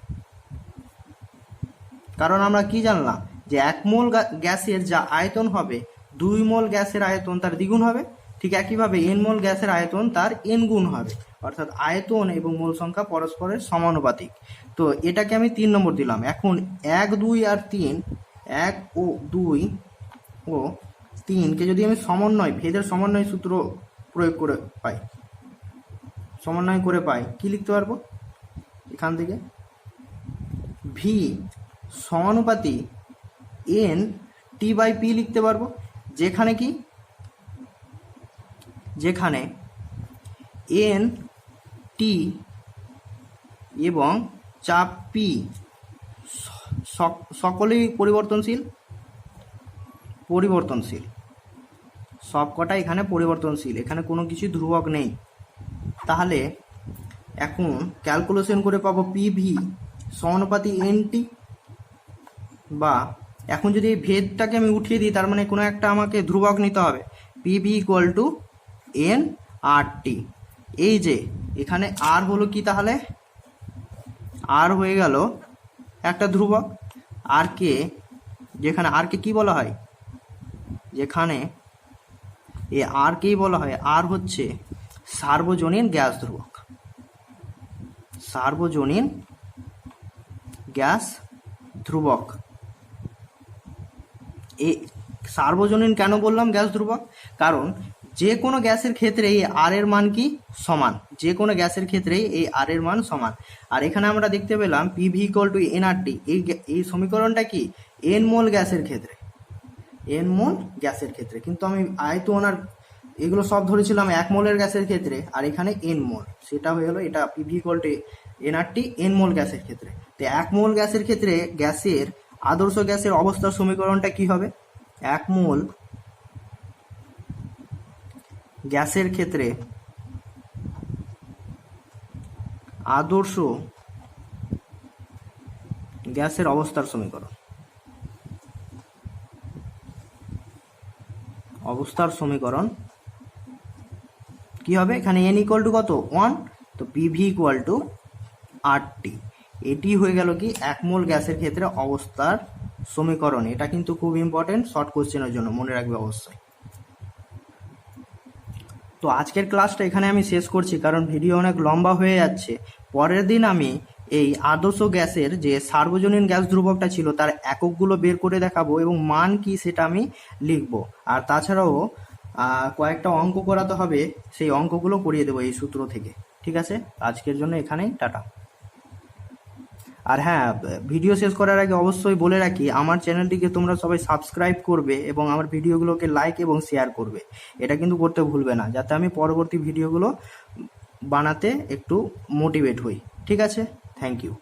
কারণ আমরা কি জানলাম যে 1 মোল গ্যাসের যা আয়তন হবে 2 মোল গ্যাসের আয়তন তার দ্বিগুণ হবে, ঠিক একইভাবে n মোল গ্যাসের আয়তন তার n গুণ হবে, অর্থাৎ আয়তন এবং মোল সংখ্যা পরস্পরের সমানুপাতিক। তো এটাকে আমি 3 নম্বর দিলাম। এখন 1, 2 আর 3, 1 ও 2 ও 3কে যদি আমি ভেদের সমন্বয় সূত্র প্রয়োগ করে পাই, কি লিখতে পারবো? এখান থেকে ভি সমানুপাতি এন টি বাই পি লিখতে পারবো, যেখানে এন টি এবং চাপ পি সকলেই পরিবর্তনশীল, সবকটা এখানে পরিবর্তনশীল, এখানে কোনো কিছু ধ্রুবক নেই। তাহলে এখন ক্যালকুলেশন করে পাবো পিভি সমানুপাতি এনটি, বা এখন যদি এই ভেদটাকে আমি উঠিয়ে দিই, তার মানে কোনো একটা আমাকে ধ্রুবক নিতে হবে। পিভি ইকুয়াল টু এন আর টি। এই যে এখানে আর হলো কি? তাহলে আর হয়ে গেল একটা ধ্রুবক। যেখানে আর কে কি বলা হয়? যেখানে এ আর কেই বলা হয়, আর হচ্ছে সার্বজনীন গ্যাস ধ্রুবক। এই সার্বজনীন কেন বললাম গ্যাস ধ্রুবক? কারণ যে কোনো গ্যাসের ক্ষেত্রে এই আর এর মান কি সমান, আর এখানে আমরা দেখতে পেলাম পিভি ইকুয়াল টু এনআরটি। এই সমীকরণটা কি এন মোল গ্যাসের ক্ষেত্রে, কিন্তু আমি আয়তন আর এগুলো সব ধরেছিলাম 1 মোলের গ্যাসের ক্ষেত্রে, আর এখানে এন মোল, সেটা হয়ে গেল এটা PV equal to NRT N mole গ্যাসের ক্ষেত্রে। তো 1 মোল গ্যাসের ক্ষেত্রে আদর্শ গ্যাসের অবস্থার সমীকরণটা কি হবে? 1 মোল গ্যাসের ক্ষেত্রে আদর্শ গ্যাসের অবস্থার সমীকরণ কি হবে? এখানে n ইকুয়াল টু কত? 1, তো পিভি ইকুয়াল টু আরটি। এটি হয়ে গেল কি 1 মোল গ্যাসের ক্ষেত্রে অবস্থার সমীকরণ। এটা কিন্তু খুব ইম্পর্টেন্ট, শর্ট কোশ্চেনের জন্য মনে রাখবে অবশ্যই। তো আজকের ক্লাসটা এখানে আমি শেষ করছি, কারণ ভিডিও অনেক লম্বা হয়ে যাচ্ছে। পরের দিন আমি এই আদর্শ গ্যাসের যে সার্বজনীন গ্যাস ধ্রুবকটা ছিল তার এককগুলো বের করে দেখাবো এবং মান কি সেটা আমি লিখবো। আর তাছাড়াও কয়েকটা অঙ্ক করাতে হবে, সেই অঙ্কগুলো করিয়ে দেবো এই সূত্র থেকে। ঠিক আছে, আজকের জন্য এখানেই টাটা। আর হ্যাঁ, ভিডিও শেষ করার আগে অবশ্যই বলে রাখি, আমার চ্যানেলটিকে তোমরা সবাই সাবস্ক্রাইব করবে এবং আমার ভিডিওগুলোকে লাইক এবং শেয়ার করবে। এটা কিন্তু করতে ভুলবে না, যাতে আমি পরবর্তী ভিডিওগুলো বানাতে একটু মোটিভেট হই। ঠিক আছে, থ্যাংক ইউ।